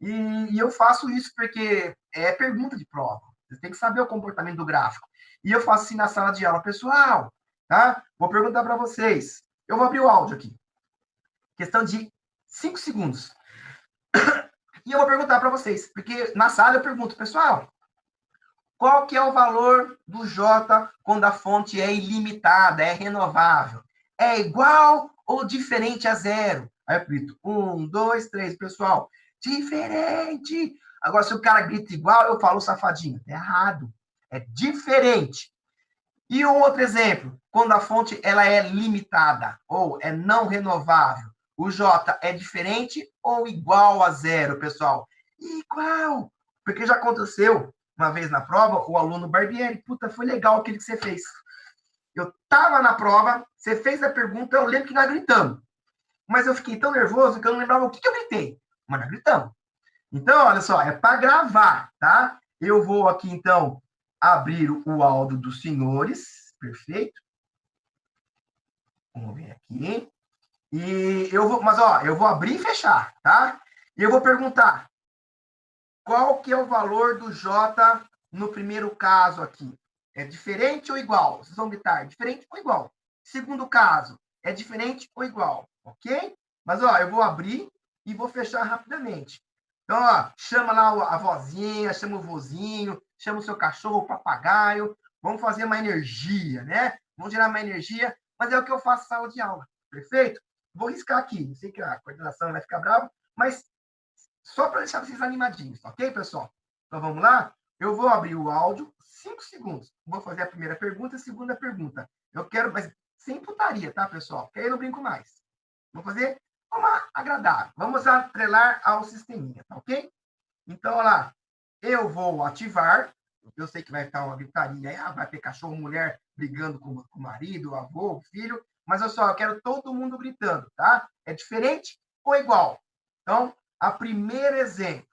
A: E eu faço isso porque é pergunta de prova. Você tem que saber o comportamento do gráfico. E eu faço assim na sala de aula. Pessoal, tá? Vou perguntar para vocês. Eu vou abrir o áudio aqui. Questão de 5 segundos. E eu vou perguntar para vocês, porque na sala eu pergunto, pessoal, qual que é o valor do J quando a fonte é ilimitada, é renovável? É igual ou diferente a zero? Aí eu grito, 1, 2, 3, pessoal, diferente! Agora, se o cara grita igual, eu falo safadinho. É errado. É diferente. E um outro exemplo, quando a fonte ela é limitada ou é não renovável, o J é diferente ou igual a zero, pessoal? Igual! Porque já aconteceu uma vez na prova, o aluno Barbieri, puta, foi legal aquilo que você fez. Eu estava na prova, você fez a pergunta, eu lembro que nós gritamos. Mas eu fiquei tão nervoso que eu não lembrava o que eu gritei. Mas nós gritamos. Então, olha só, é para gravar, tá? Eu vou aqui, então, abrir o áudio dos senhores. Perfeito? Vamos ver aqui. E eu vou, mas ó, eu vou abrir e fechar, tá? E eu vou perguntar qual que é o valor do J no primeiro caso aqui. É diferente ou igual? Vocês vão gritar, diferente ou igual? Segundo caso, é diferente ou igual? Ok? Mas, ó, eu vou abrir e vou fechar rapidamente. Então, ó, chama lá a vozinha, chama o vozinho, chama o seu cachorro, o papagaio. Vamos fazer uma energia, né? Vamos gerar uma energia, mas é o que eu faço na sala de aula. Perfeito? Vou riscar aqui. Sei que a coordenação vai ficar brava, mas só para deixar vocês animadinhos, ok, pessoal? Então, vamos lá? Eu vou abrir o áudio, 5 segundos. Vou fazer a primeira pergunta e a segunda pergunta. Eu quero, mas sem putaria, tá, pessoal? Porque aí eu não brinco mais. Vou fazer uma agradável. Vamos atrelar ao sisteminha, tá ok? Então, olha lá. Eu vou ativar. Eu sei que vai estar uma gritaria aí, vai ter cachorro, mulher brigando com o marido, o avô, o filho. Mas, olha só, eu quero todo mundo gritando, tá? É diferente ou igual? Então, a primeiro exemplo.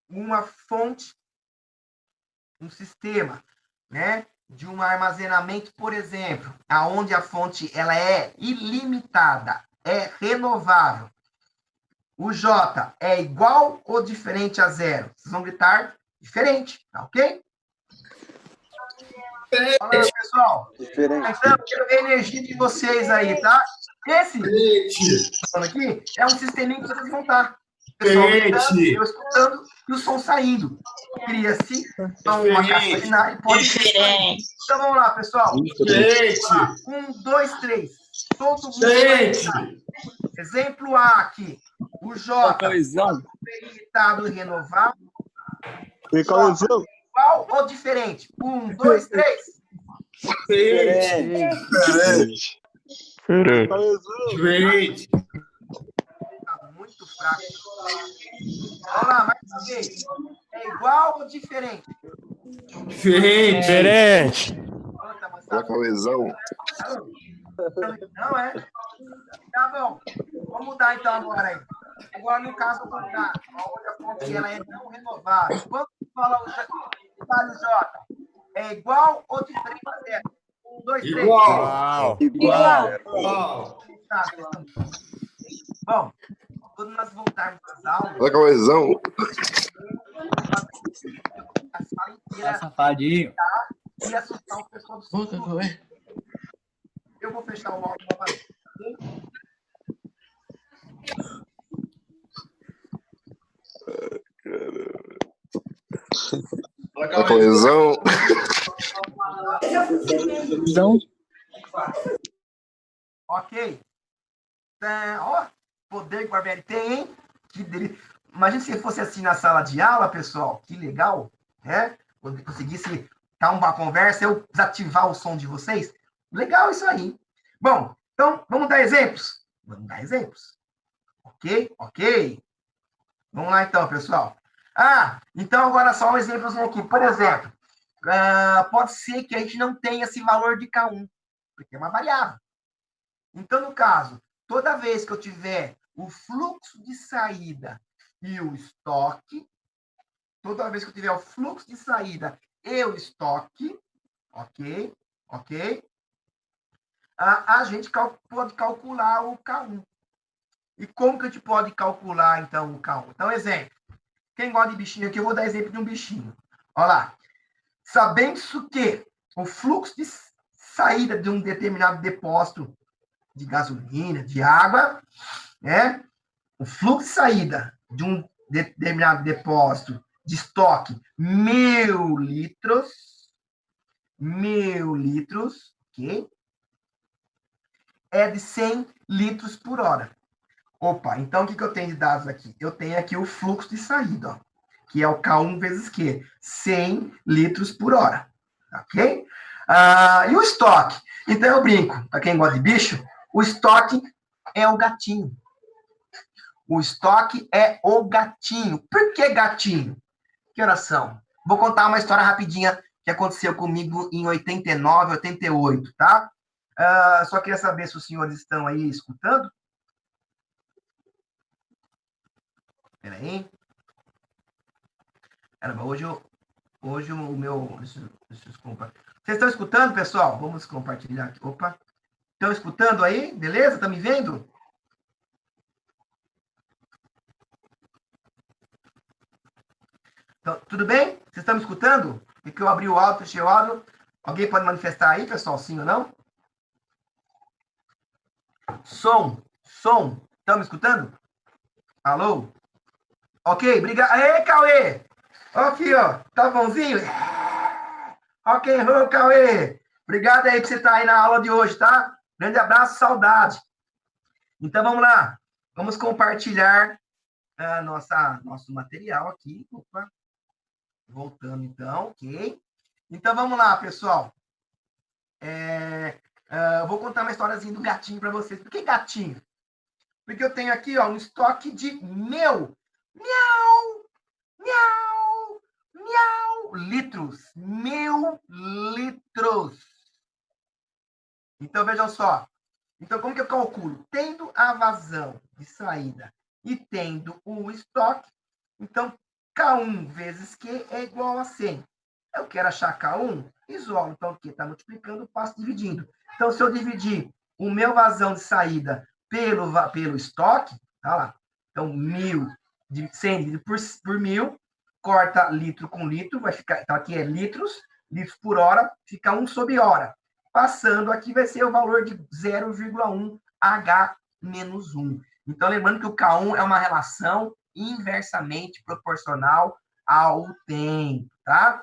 A: Uma fonte, um sistema, né? De um armazenamento, por exemplo, aonde a fonte ela é ilimitada, é renovável. O J é igual ou diferente a zero? Vocês vão gritar diferente, tá ok? Fala aí, pessoal.
B: Diferente.
A: Então, eu quero ver a energia de vocês aí, tá? Esse aqui é um sisteminha que vocês vão estar. Pessoal gritando, eu escutando e o som saindo. Cria-se uma caçamba e pode ser. Então vamos lá, pessoal.
C: Diferente.
A: 1, 2, 3. Todo mundo
B: Gente!
A: Exemplo A aqui. O J.
C: Cauêzão.
A: Limitado e renovável.
D: Cauêzão.
A: Igual ou diferente? 1, 2, 3.
B: Diferente! Diferente!
A: Tá muito fraco. Vamos lá, mais uma vez. É igual ou diferente?
B: Diferente!
D: Fala, Cauêzão.
A: Não é? Tá bom. Vamos mudar então agora aí. Agora, no caso, vou mudar. Olha a fonte, ela é não renovável. Quando fala o J, é igual ou diferente a zero? 1, 2, 3.
B: Igual!
A: Tá, bom, quando nós voltarmos às aulas,
D: Fala, Cauêzão.
A: a sala inteira
C: Safadinho.
A: e assustar o pessoal do segundo. Eu vou fechar o áudio novamente.
D: Fala, Cauêzão.
A: Ok. Ó, poder que o Barbieri tem, hein? Que delícia. Imagina se fosse assim na sala de aula, pessoal. Que legal, né? Quando conseguisse dar uma conversa, eu desativar o som de vocês. Legal isso aí. Bom, então, vamos dar exemplos? Vamos dar exemplos. Ok? Ok. Vamos lá, então, pessoal. Então agora só um exemplo aqui. Por exemplo, pode ser que a gente não tenha esse valor de K1, porque é uma variável. Então, no caso, toda vez que eu tiver o fluxo de saída e o estoque, toda vez que eu tiver o fluxo de saída e o estoque, ok? Ok? A gente pode calcular o K1. E como que a gente pode calcular, então, o K1? Então, exemplo. Quem gosta de bichinho aqui, eu vou dar exemplo de um bichinho. Olha lá. Sabendo que o fluxo de saída de um determinado depósito de gasolina, de água, né? O fluxo de saída de um determinado depósito de estoque, 1.000 litros, ok? É de 100 litros por hora. Opa, então o que eu tenho de dados aqui? Eu tenho aqui o fluxo de saída, ó, que é o K1 vezes Q, 100 litros por hora, ok? E o estoque? Então eu brinco, para quem gosta de bicho, o estoque é o gatinho. O estoque é o gatinho. Por que gatinho? Que oração? Vou contar uma história rapidinha que aconteceu comigo em 89, 88, tá? Só queria saber se os senhores estão aí escutando. Espera aí. Caramba, hoje o meu... Desculpa. Vocês estão escutando, pessoal? Vamos compartilhar aqui. Opa. Estão escutando aí? Beleza? Estão me vendo? Então, tudo bem? Vocês estão me escutando? E que eu abri o áudio, fechei o áudio. Alguém pode manifestar aí, pessoal? Sim ou não? Som. Estão me escutando? Alô? Ok, obrigado. Aê, Cauê! Aqui, ó. Tá bonzinho? Ok, Cauê. Obrigado aí que você tá aí na aula de hoje, tá? Grande abraço, saudade. Então, vamos lá. Vamos compartilhar nosso material aqui. Opa. Voltando, então, ok? Então, vamos lá, pessoal. Eu vou contar uma historiazinha do gatinho para vocês. Por que gatinho? Porque eu tenho aqui, ó, um estoque de miau, litros. 1.000 litros. Então, vejam só. Então, como que eu calculo? Tendo a vazão de saída e tendo o estoque, então, K1 vezes Q é igual a 100. Eu quero achar K1, isolo. Então, o Q está multiplicando, passo dividindo. Então, se eu dividir o meu vazão de saída pelo estoque, tá lá. Então, 100 dividido por 1.000, corta litro com litro, vai ficar, então aqui é litros por hora, fica 1 sobre hora. Passando aqui vai ser o valor de 0,1 H menos 1. Então, lembrando que o K1 é uma relação inversamente proporcional ao tempo, tá?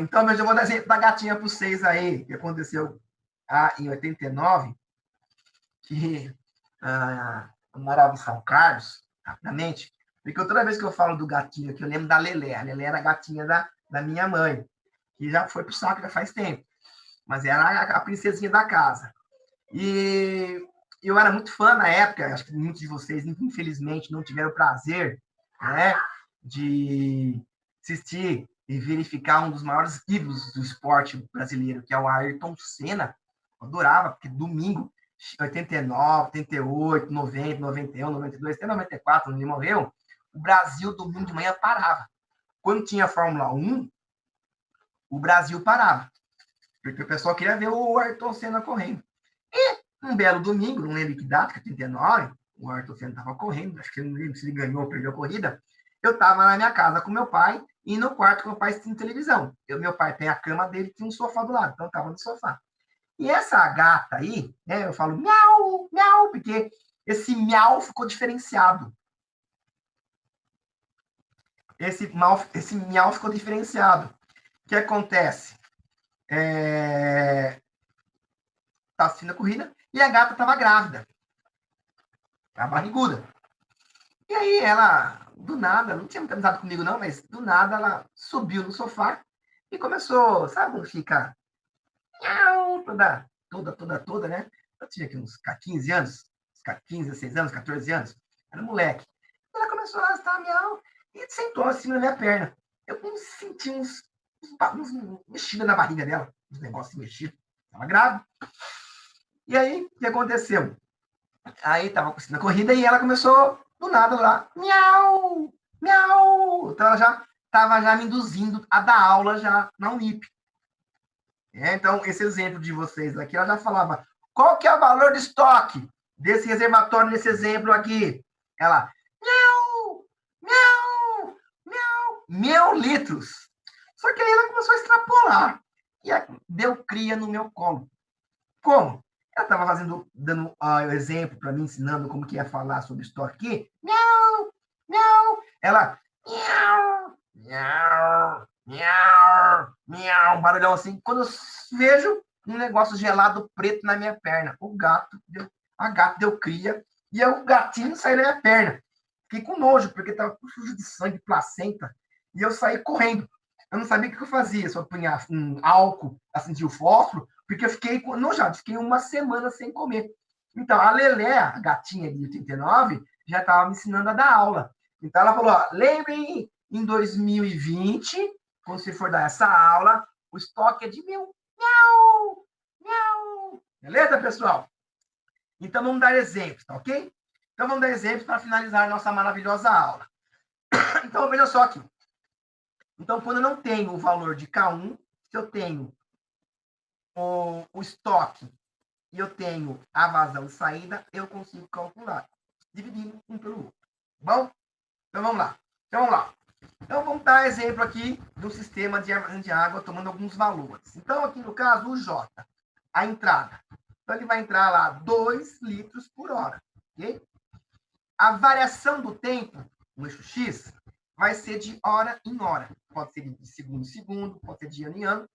A: Então, eu já vou dar exemplo da gatinha para vocês aí, que aconteceu em 89, que eu morava em São Carlos, rapidamente, porque toda vez que eu falo do gatinho aqui, eu lembro da Lelé. A Lelé era a gatinha da minha mãe, que já foi pro saco já faz tempo, mas era a princesinha da casa. E eu era muito fã na época, acho que muitos de vocês, infelizmente, não tiveram o prazer, né, de assistir e verificar um dos maiores ídolos do esporte brasileiro, que é o Ayrton Senna. Eu adorava, porque domingo, 89, 88, 90, 91, 92, até 94, quando ele morreu, o Brasil, domingo de manhã, parava. Quando tinha Fórmula 1, o Brasil parava, porque o pessoal queria ver o Ayrton Senna correndo. E um belo domingo, não lembro que data, 89, o Ayrton Senna estava correndo, acho que não lembro se ele ganhou ou perdeu a corrida. Eu estava na minha casa com meu pai, e no quarto com meu pai tinha televisão. Meu pai tem a cama dele, tinha um sofá do lado, então eu estava no sofá. E essa gata aí, né, eu falo miau, miau, porque esse miau ficou diferenciado. Esse miau ficou diferenciado. O que acontece? Estava assistindo a corrida e a gata estava grávida. Estava barriguda. E aí ela, do nada, não tinha muita amizade comigo não, mas do nada ela subiu no sofá e começou, sabe quando fica toda, né? Eu tinha aqui uns 15 anos, 15, 16 anos, 14 anos, era moleque. Ela começou a arrastar miau e sentou assim na minha perna. Eu senti uns mexidas na barriga dela, uns negócios mexidos. Estava grávida. E aí, o que aconteceu? Aí tava na corrida e ela começou do nada lá, miau, miau. Então ela já estava já me induzindo a dar aula já na Unip. Então, esse exemplo de vocês aqui, ela já falava, qual que é o valor de estoque desse reservatório nesse exemplo aqui? Ela, miau, miau, miau, 1.000 litros. Só que aí ela começou a extrapolar e deu cria no meu colo. Como? Ela estava dando exemplo para mim, ensinando como que ia falar sobre estoque aqui. Miau, miau. Ela, miau, miau, miau, miau. Um barulhão assim. Quando eu vejo um negócio gelado preto na minha perna, a gata deu cria e o gatinho saiu da minha perna. Fiquei com nojo, porque estava sujo de sangue, placenta. E eu saí correndo. Eu não sabia o que eu fazia, se eu punha um álcool, acendia o fósforo, porque eu fiquei nojado, fiquei uma semana sem comer. Então, a Lelé, a gatinha de 89, já estava me ensinando a dar aula. Então, ela falou, ó, lembrem, em 2020, quando você for dar essa aula, o estoque é de 1.000. Miau, miau. Beleza, pessoal? Então, vamos dar exemplos, tá ok? Então, vamos dar exemplos para finalizar a nossa maravilhosa aula. Então, veja só aqui. Então, quando eu não tenho o valor de K1, se eu tenho o estoque e eu tenho a vazão e saída, eu consigo calcular, dividindo um pelo outro. Bom? Então, vamos lá. Então, vamos dar exemplo aqui do sistema de armazenamento de água, tomando alguns valores. Então, aqui no caso, o J, a entrada. Então, ele vai entrar lá 2 litros por hora. Ok? A variação do tempo, no eixo X, vai ser de hora em hora. Pode ser de segundo em segundo, pode ser de ano em ano.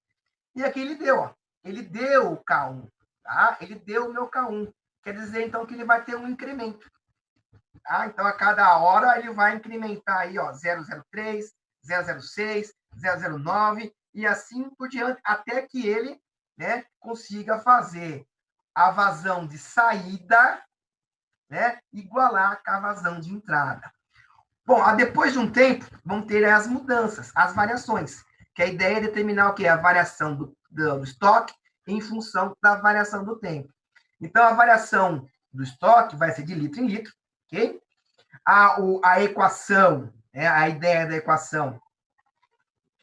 A: E aqui ele deu, ó. Ele deu o K1, tá? Ele deu o meu K1. Quer dizer, então, que ele vai ter um incremento. Tá? Então, a cada hora, ele vai incrementar aí, ó, 003, 006, 009, e assim por diante, até que ele, né, consiga fazer a vazão de saída, né, igualar com a vazão de entrada. Bom, depois de um tempo, vão ter as mudanças, as variações, que a ideia é determinar o que? A variação do estoque em função da variação do tempo. Então, a variação do estoque vai ser de litro em litro, ok? A equação, a ideia da equação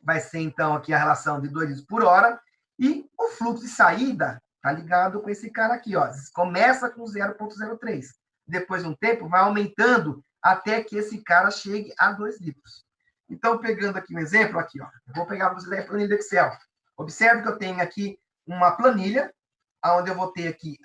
A: vai ser, então, aqui a relação de 2 litros por hora, e o fluxo de saída está ligado com esse cara aqui, ó. Começa com 0,03. Depois de um tempo, vai aumentando até que esse cara chegue a 2 litros. Então, pegando aqui um exemplo, aqui, ó. Eu vou pegar para vocês a planilha do Excel. Observe que eu tenho aqui uma planilha, onde eu vou ter aqui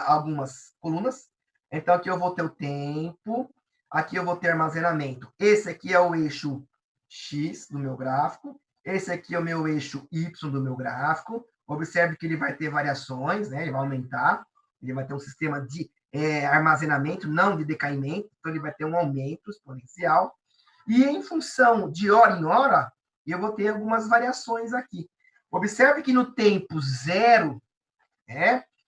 A: algumas colunas. Então, aqui eu vou ter o tempo, aqui eu vou ter armazenamento. Esse aqui é o eixo X do meu gráfico. Esse aqui é o meu eixo Y do meu gráfico. Observe que ele vai ter variações, né? Ele vai aumentar, ele vai ter um sistema de armazenamento, não de decaimento, então ele vai ter um aumento exponencial. E em função de hora em hora, eu vou ter algumas variações aqui. Observe que no tempo zero,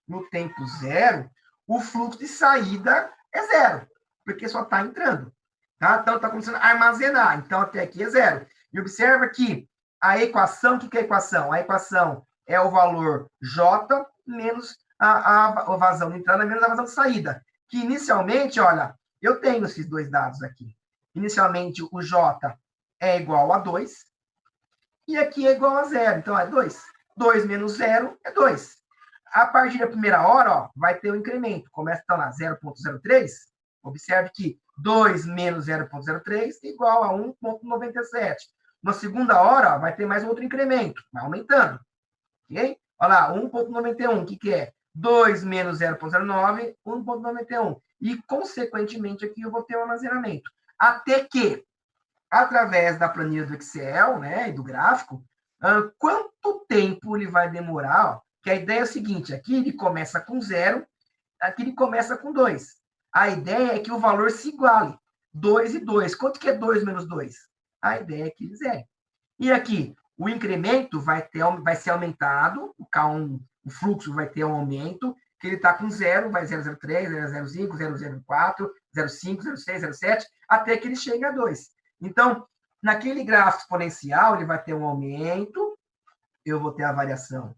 A: no tempo zero, o fluxo de saída é zero, porque só está entrando. Tá? Então, está começando a armazenar. Então, até aqui é zero. E observa que a equação, o que é a equação? A equação é o valor J menos a vazão de entrada menos a vazão de saída. Que inicialmente, olha, eu tenho esses dois dados aqui. Inicialmente, o J é igual a 2, e aqui é igual a 0. Então, é 2. 2 menos 0 é 2. A partir da primeira hora, ó, vai ter um incremento. Começa, então, lá, 0,03. Observe que 2 menos 0,03 é igual a 1,97. Na segunda hora, ó, vai ter mais outro incremento. Vai aumentando. Ok? Olha lá, 1,91. O que é? 2 menos 0,09, 1,91. E, consequentemente, aqui eu vou ter um armazenamento. Até que, através da planilha do Excel, né, e do gráfico, quanto tempo ele vai demorar, ó, que a ideia é o seguinte, aqui ele começa com 0, aqui ele começa com 2. A ideia é que o valor se iguale, 2 e 2. Quanto que é 2 menos 2? A ideia é que eles zerem. E aqui, o incremento vai ser aumentado, o fluxo vai ter um aumento, que ele está com 0, vai 0,03, 0,05, 0,04, 0,5, 0,6, 0,7, até que ele chegue a 2. Então, naquele gráfico exponencial, ele vai ter um aumento, eu vou ter a variação.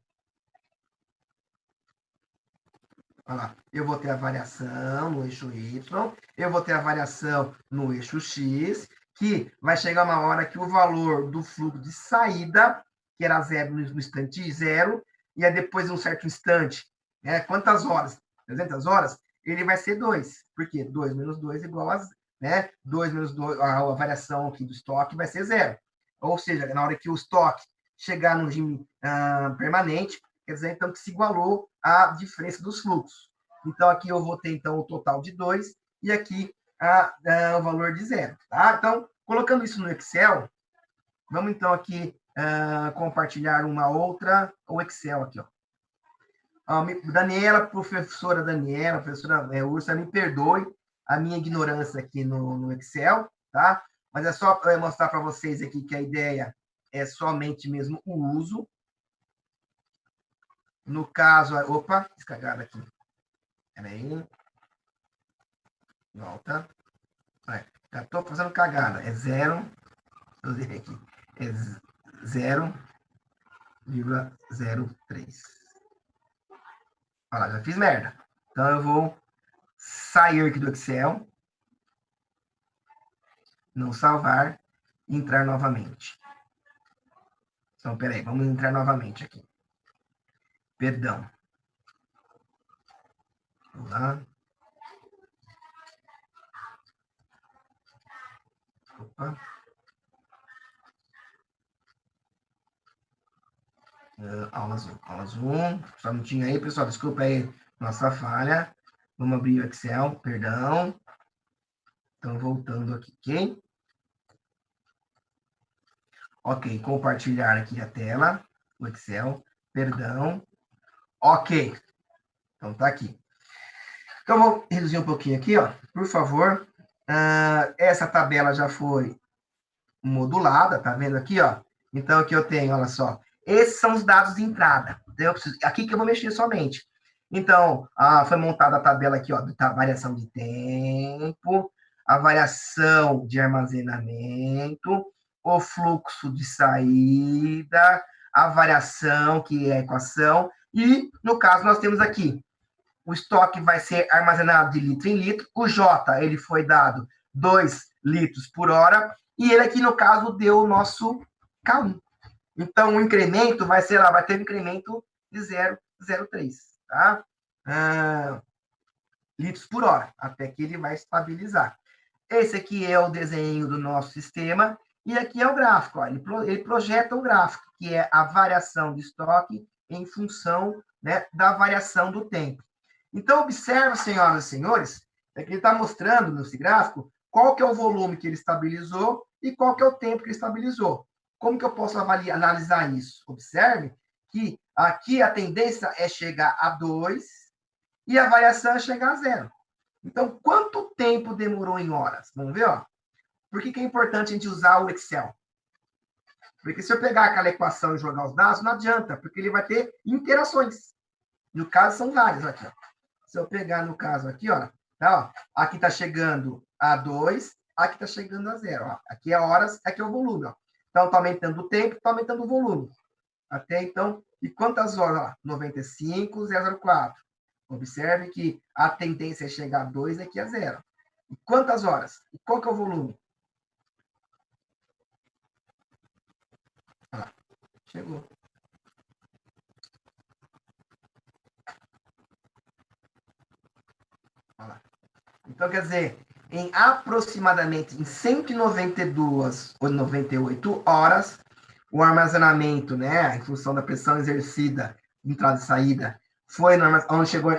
A: Olha lá, eu vou ter a variação no eixo Y, eu vou ter a variação no eixo X, que vai chegar uma hora que o valor do fluxo de saída, que era 0 no instante 0, e aí depois de um certo instante, né, quantas horas? 300 horas? Ele vai ser 2. Por quê? 2 menos 2 igual a, né? 2 menos 2, a variação aqui do estoque vai ser 0. Ou seja, na hora que o estoque chegar no regime permanente, quer dizer, então, que se igualou a diferença dos fluxos. Então, aqui eu vou ter, então, o total de 2, e aqui o valor de 0. Tá? Então, colocando isso no Excel, vamos, então, aqui compartilhar o Excel aqui, ó. Daniela, professora Úrsula, me perdoe a minha ignorância aqui no Excel, tá? Mas é só para mostrar para vocês aqui que a ideia é somente mesmo o uso. No caso, opa, descarregada aqui. Peraí. Volta. Já estou fazendo cagada. É 0. Vou ver aqui. É 0,03. Olha lá, já fiz merda. Então, eu vou sair aqui do Excel. Não salvar. Entrar novamente. Então, peraí, vamos entrar novamente aqui. Perdão. Vamos lá. Opa. Aulas 1. Só não tinha aí, pessoal. Desculpa aí nossa falha. Vamos abrir o Excel, perdão. Então, voltando aqui, ok? Ok, compartilhar aqui a tela, o Excel, perdão. Ok. Então, tá aqui. Então, vou reduzir um pouquinho aqui, ó, por favor. Essa tabela já foi modulada, tá vendo aqui, ó? Então, aqui eu tenho, olha só. Esses são os dados de entrada. Então, aqui que eu vou mexer somente. Então, foi montada a tabela aqui, ó, da variação de tempo, a variação de armazenamento, o fluxo de saída, a variação, que é a equação, e, no caso, nós temos aqui, o estoque vai ser armazenado de litro em litro, o J, ele foi dado 2 litros por hora, e ele aqui, no caso, deu o nosso K1. Então, o incremento vai ser lá, vai ter um incremento de 0,03, tá? Litros por hora, até que ele vai estabilizar. Esse aqui é o desenho do nosso sistema, e aqui é o gráfico, ó, ele projeta o gráfico, que é a variação de estoque em função, né, da variação do tempo. Então, observe, senhoras e senhores, que ele está mostrando nesse gráfico qual que é o volume que ele estabilizou e qual que é o tempo que ele estabilizou. Como que eu posso analisar isso? Observe que Aqui a tendência é chegar a 2 e a variação é chegar a 0. Então, quanto tempo demorou em horas? Vamos ver, ó. Por que é importante a gente usar o Excel? Porque se eu pegar aquela equação e jogar os dados, não adianta, porque ele vai ter interações. No caso, são várias aqui, ó. Se eu pegar no caso aqui, ó, tá, ó, aqui está chegando a 2, aqui está chegando a 0. Ó. Aqui é horas, aqui é o volume. Ó. Então, está aumentando o tempo, está aumentando o volume. Até então, e quantas horas? Ó, 95,004. Observe que a tendência é chegar a 2 e aqui a 0. E quantas horas? E qual que é o volume? Olha lá. Chegou. Olha lá. Então, quer dizer, em aproximadamente em 192 ou 98 horas, o armazenamento, né, em função da pressão exercida, entrada e saída, foi onde chegou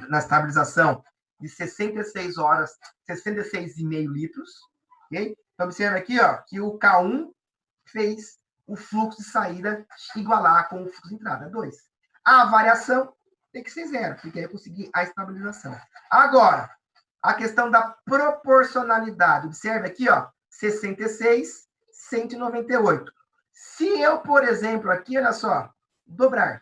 A: na estabilização de 66 horas, 66,5 litros. Okay? Então, observa aqui, ó, que o K1 fez o fluxo de saída igualar com o fluxo de entrada, 2. A variação tem que ser 0, porque aí eu consegui a estabilização. Agora, a questão da proporcionalidade. Observe aqui, ó, 66, 198. Se eu, por exemplo, aqui, olha só, dobrar,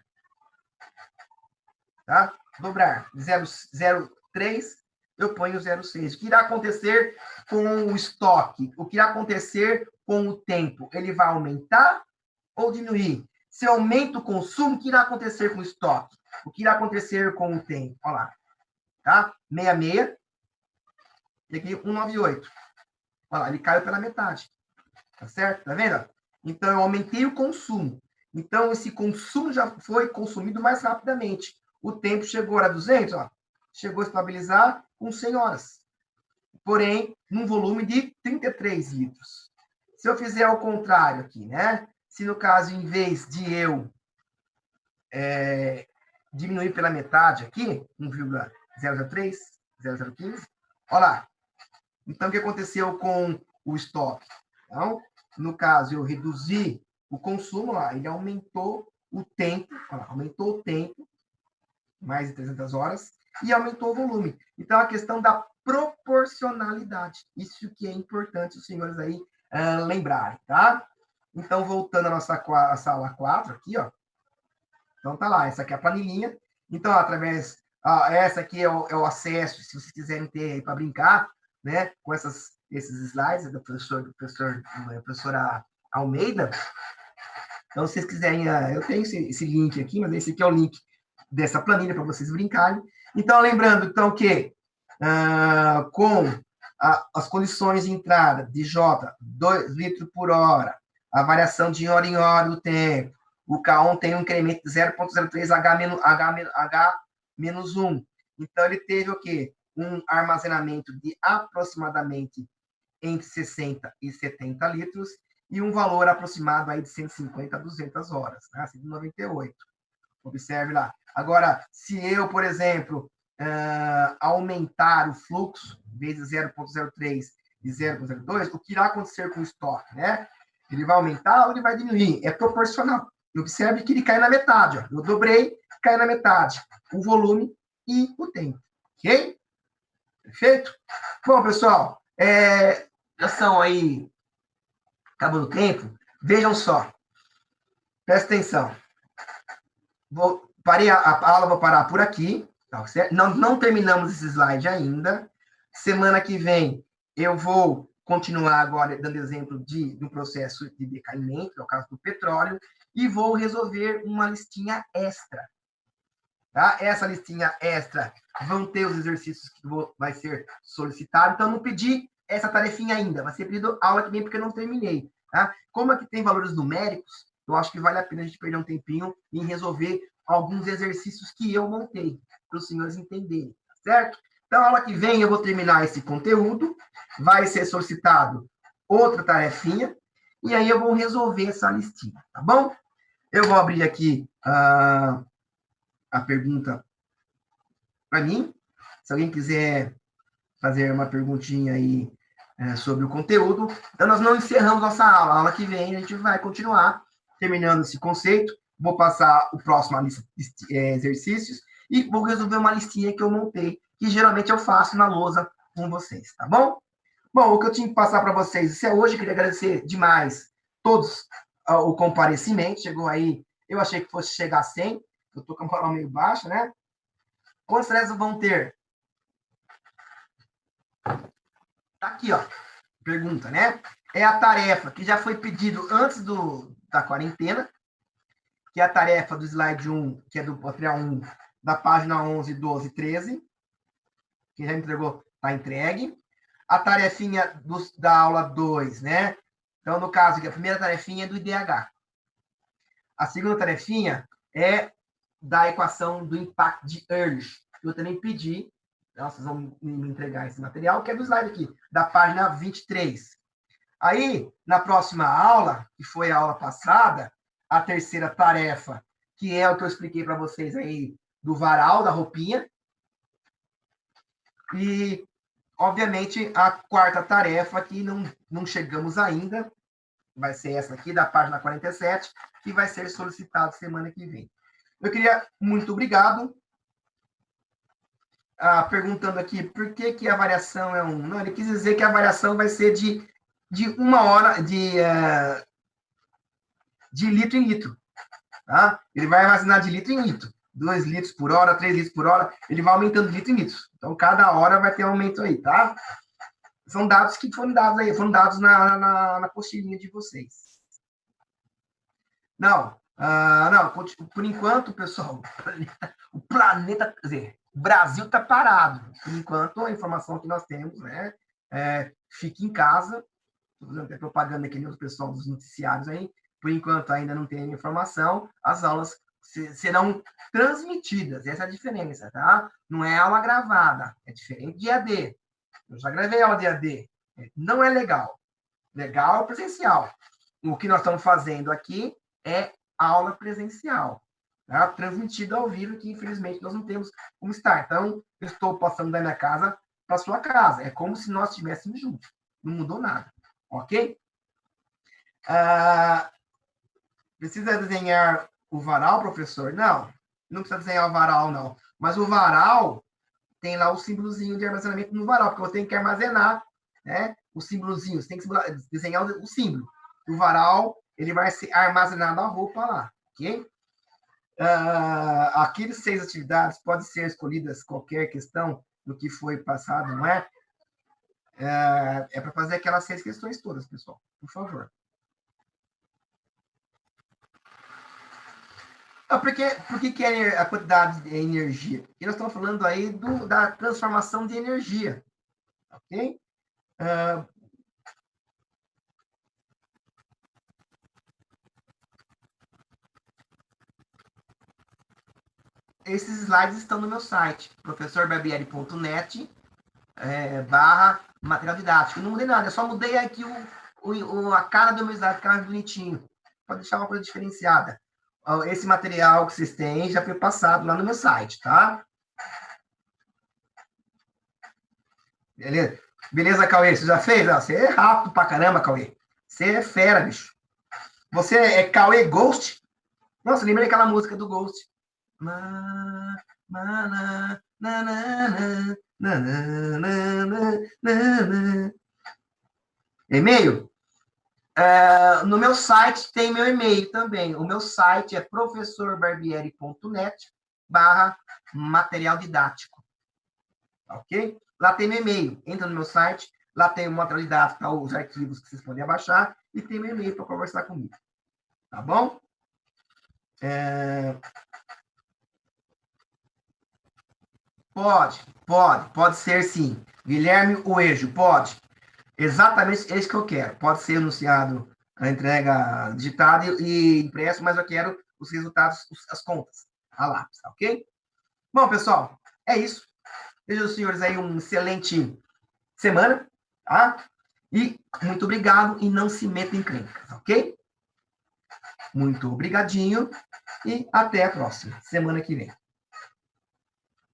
A: tá? Dobrar 0,03, eu ponho 0,6. O que irá acontecer com o estoque? O que irá acontecer com o tempo? Ele vai aumentar ou diminuir? Se eu aumento o consumo, o que irá acontecer com o estoque? O que irá acontecer com o tempo? Olha lá, tá? 66. E aqui 198. Olha lá, ele caiu pela metade. Tá certo? Tá vendo? Então, eu aumentei o consumo. Então, esse consumo já foi consumido mais rapidamente. O tempo chegou a 200, ó. Chegou a estabilizar com 100 horas. Porém, num volume de 33 litros. Se eu fizer ao contrário aqui, né? Se no caso, em vez de eu diminuir pela metade aqui, 1,003, 0,015, olha lá. Então, o que aconteceu com o estoque? Então, no caso, eu reduzi o consumo, lá, ele aumentou o tempo, aumentou o tempo, mais de 300 horas, e aumentou o volume. Então, a questão da proporcionalidade. Isso que é importante os senhores aí lembrarem, tá? Então, voltando à nossa sala 4 aqui, ó. Então, tá lá, essa aqui é a planilhinha. Então, através... essa aqui é o acesso, se vocês quiserem ter aí para brincar, né, com esses slides da professora Almeida. Então, se vocês quiserem, eu tenho esse link aqui, mas esse aqui é o link dessa planilha para vocês brincarem. Então, lembrando, então, que com as condições de entrada de J, 2 litros por hora, a variação de hora em hora do tempo, o K1 tem um incremento de 0,03 H-1. Então, ele teve o quê? Um armazenamento de aproximadamente entre 60 e 70 litros e um valor aproximado aí de 150 a 200 horas, né? 198. Observe lá. Agora, se eu, por exemplo, aumentar o fluxo, vezes 0,03 e 0,02, o que irá acontecer com o estoque, né? Ele vai aumentar ou ele vai diminuir? É proporcional. Observe que ele cai na metade. Ó. Eu dobrei, cai na metade. O volume e o tempo. Ok? Perfeito? Bom, pessoal, já são aí, acabando o tempo. Vejam só. Presta atenção. Parei a aula, vou parar por aqui. Tá certo? Não terminamos esse slide ainda. Semana que vem, eu vou continuar agora dando exemplo de um processo de decaimento, é o caso do petróleo, e vou resolver uma listinha extra. Tá? Essa listinha extra vão ter os exercícios que vai ser solicitado. Então, não pedi essa tarefinha ainda. Vai ser pedido aula que vem, porque eu não terminei. Tá? Como aqui tem valores numéricos, eu acho que vale a pena a gente perder um tempinho em resolver alguns exercícios que eu montei, para os senhores entenderem. Certo? Então, aula que vem eu vou terminar esse conteúdo. Vai ser solicitado outra tarefinha. E aí eu vou resolver essa listinha. Tá bom? Eu vou abrir aqui a pergunta para mim. Se alguém quiser fazer uma perguntinha aí sobre o conteúdo. Então, nós não encerramos nossa aula. A aula que vem a gente vai continuar terminando esse conceito. vou passar o próximo a lista de exercícios e vou resolver uma listinha que eu montei, que geralmente eu faço na lousa com vocês, tá bom? Bom, o que eu tinha que passar para vocês, isso é hoje, queria agradecer demais todos o comparecimento, chegou aí, eu achei que fosse chegar a 100, eu tô com a moral meio baixa, né? Quantos trechos vão ter? Tá aqui, ó, pergunta, né? É a tarefa que já foi pedido antes da quarentena, que é a tarefa do slide 1, que é do material 1, da página 11, 12 e 13. Quem já entregou, está entregue. A tarefinha da aula 2, né? Então, no caso, a primeira tarefinha é do IDH. A segunda tarefinha é da equação do impacto de Ehrlich. Eu também pedi, então, vocês vão me entregar esse material, que é do slide aqui, da página 23. Aí, na próxima aula, que foi a aula passada, a terceira tarefa, que é o que eu expliquei para vocês aí, do varal, da roupinha. E, obviamente, a quarta tarefa, que não chegamos ainda, vai ser essa aqui, da página 47, que vai ser solicitada semana que vem. Eu queria, muito obrigado. Perguntando aqui, por que a variação é 1? Não, ele quis dizer que a variação vai ser de 1 hora, de litro em litro. Tá? Ele vai armazenar de litro em litro. 2 litros por hora, 3 litros por hora, ele vai aumentando de litro em litro. Então, cada hora vai ter um aumento aí, tá? São dados que foram dados aí, foram dados na apostilinha de vocês. Não, por enquanto, pessoal, o planeta, quer dizer, o Brasil está parado. Por enquanto, a informação que nós temos, né, fique em casa. Estou fazendo até propaganda aqui no pessoal dos noticiários aí. Por enquanto, ainda não tem informação. As aulas serão transmitidas. Essa é a diferença, tá? Não é aula gravada. É diferente de EAD. Eu já gravei aula de EAD. Não é legal. Legal é presencial. O que nós estamos fazendo aqui é aula presencial. Tá? Transmitida ao vivo, que infelizmente nós não temos como estar. Então, eu estou passando da minha casa para a sua casa. É como se nós estivéssemos juntos. Não mudou nada. Ok? Precisa desenhar o varal, professor? Não, não precisa desenhar o varal, não. Mas o varal tem lá o símbolozinho de armazenamento no varal, porque eu tenho que armazenar, né, o símbolozinho. Você tem que desenhar o símbolo. O varal, ele vai ser armazenado a roupa lá, ok? Aqueles 6 atividades podem ser escolhidas qualquer questão do que foi passado, não é? É para fazer aquelas 6 questões todas, pessoal. Por favor. Por que é a quantidade de energia? Porque nós estamos falando aí da transformação de energia. Ok? Esses slides estão no meu site, professorbarbieri.net / material didático. Não mudei nada, eu só mudei aqui a cara do meu slide, ficar mais bonitinho. Pode deixar uma coisa diferenciada. Esse material que vocês têm já foi passado lá no meu site, tá? Beleza, Cauê? Você já fez? Você é rápido pra caramba, Cauê. Você é fera, bicho. Você é Cauê Ghost? Nossa, lembrei daquela música do Ghost. E-mail? No meu site tem meu e-mail também. O meu site é professorbarbieri.net / material didático. Ok? Lá tem meu e-mail. Entra no meu site, lá tem o material didático, os arquivos que vocês podem abaixar, e tem meu e-mail para conversar comigo. Tá bom? Pode ser sim. Guilherme Oejo, pode. Exatamente esse que eu quero. Pode ser anunciado a entrega digitada e impresso, mas eu quero os resultados, as contas, a lápis, ok? Bom, pessoal, é isso. Desejo aos senhores aí uma excelente semana, tá? E muito obrigado e não se meta em clínicas, ok? Muito obrigadinho e até a próxima, semana que vem.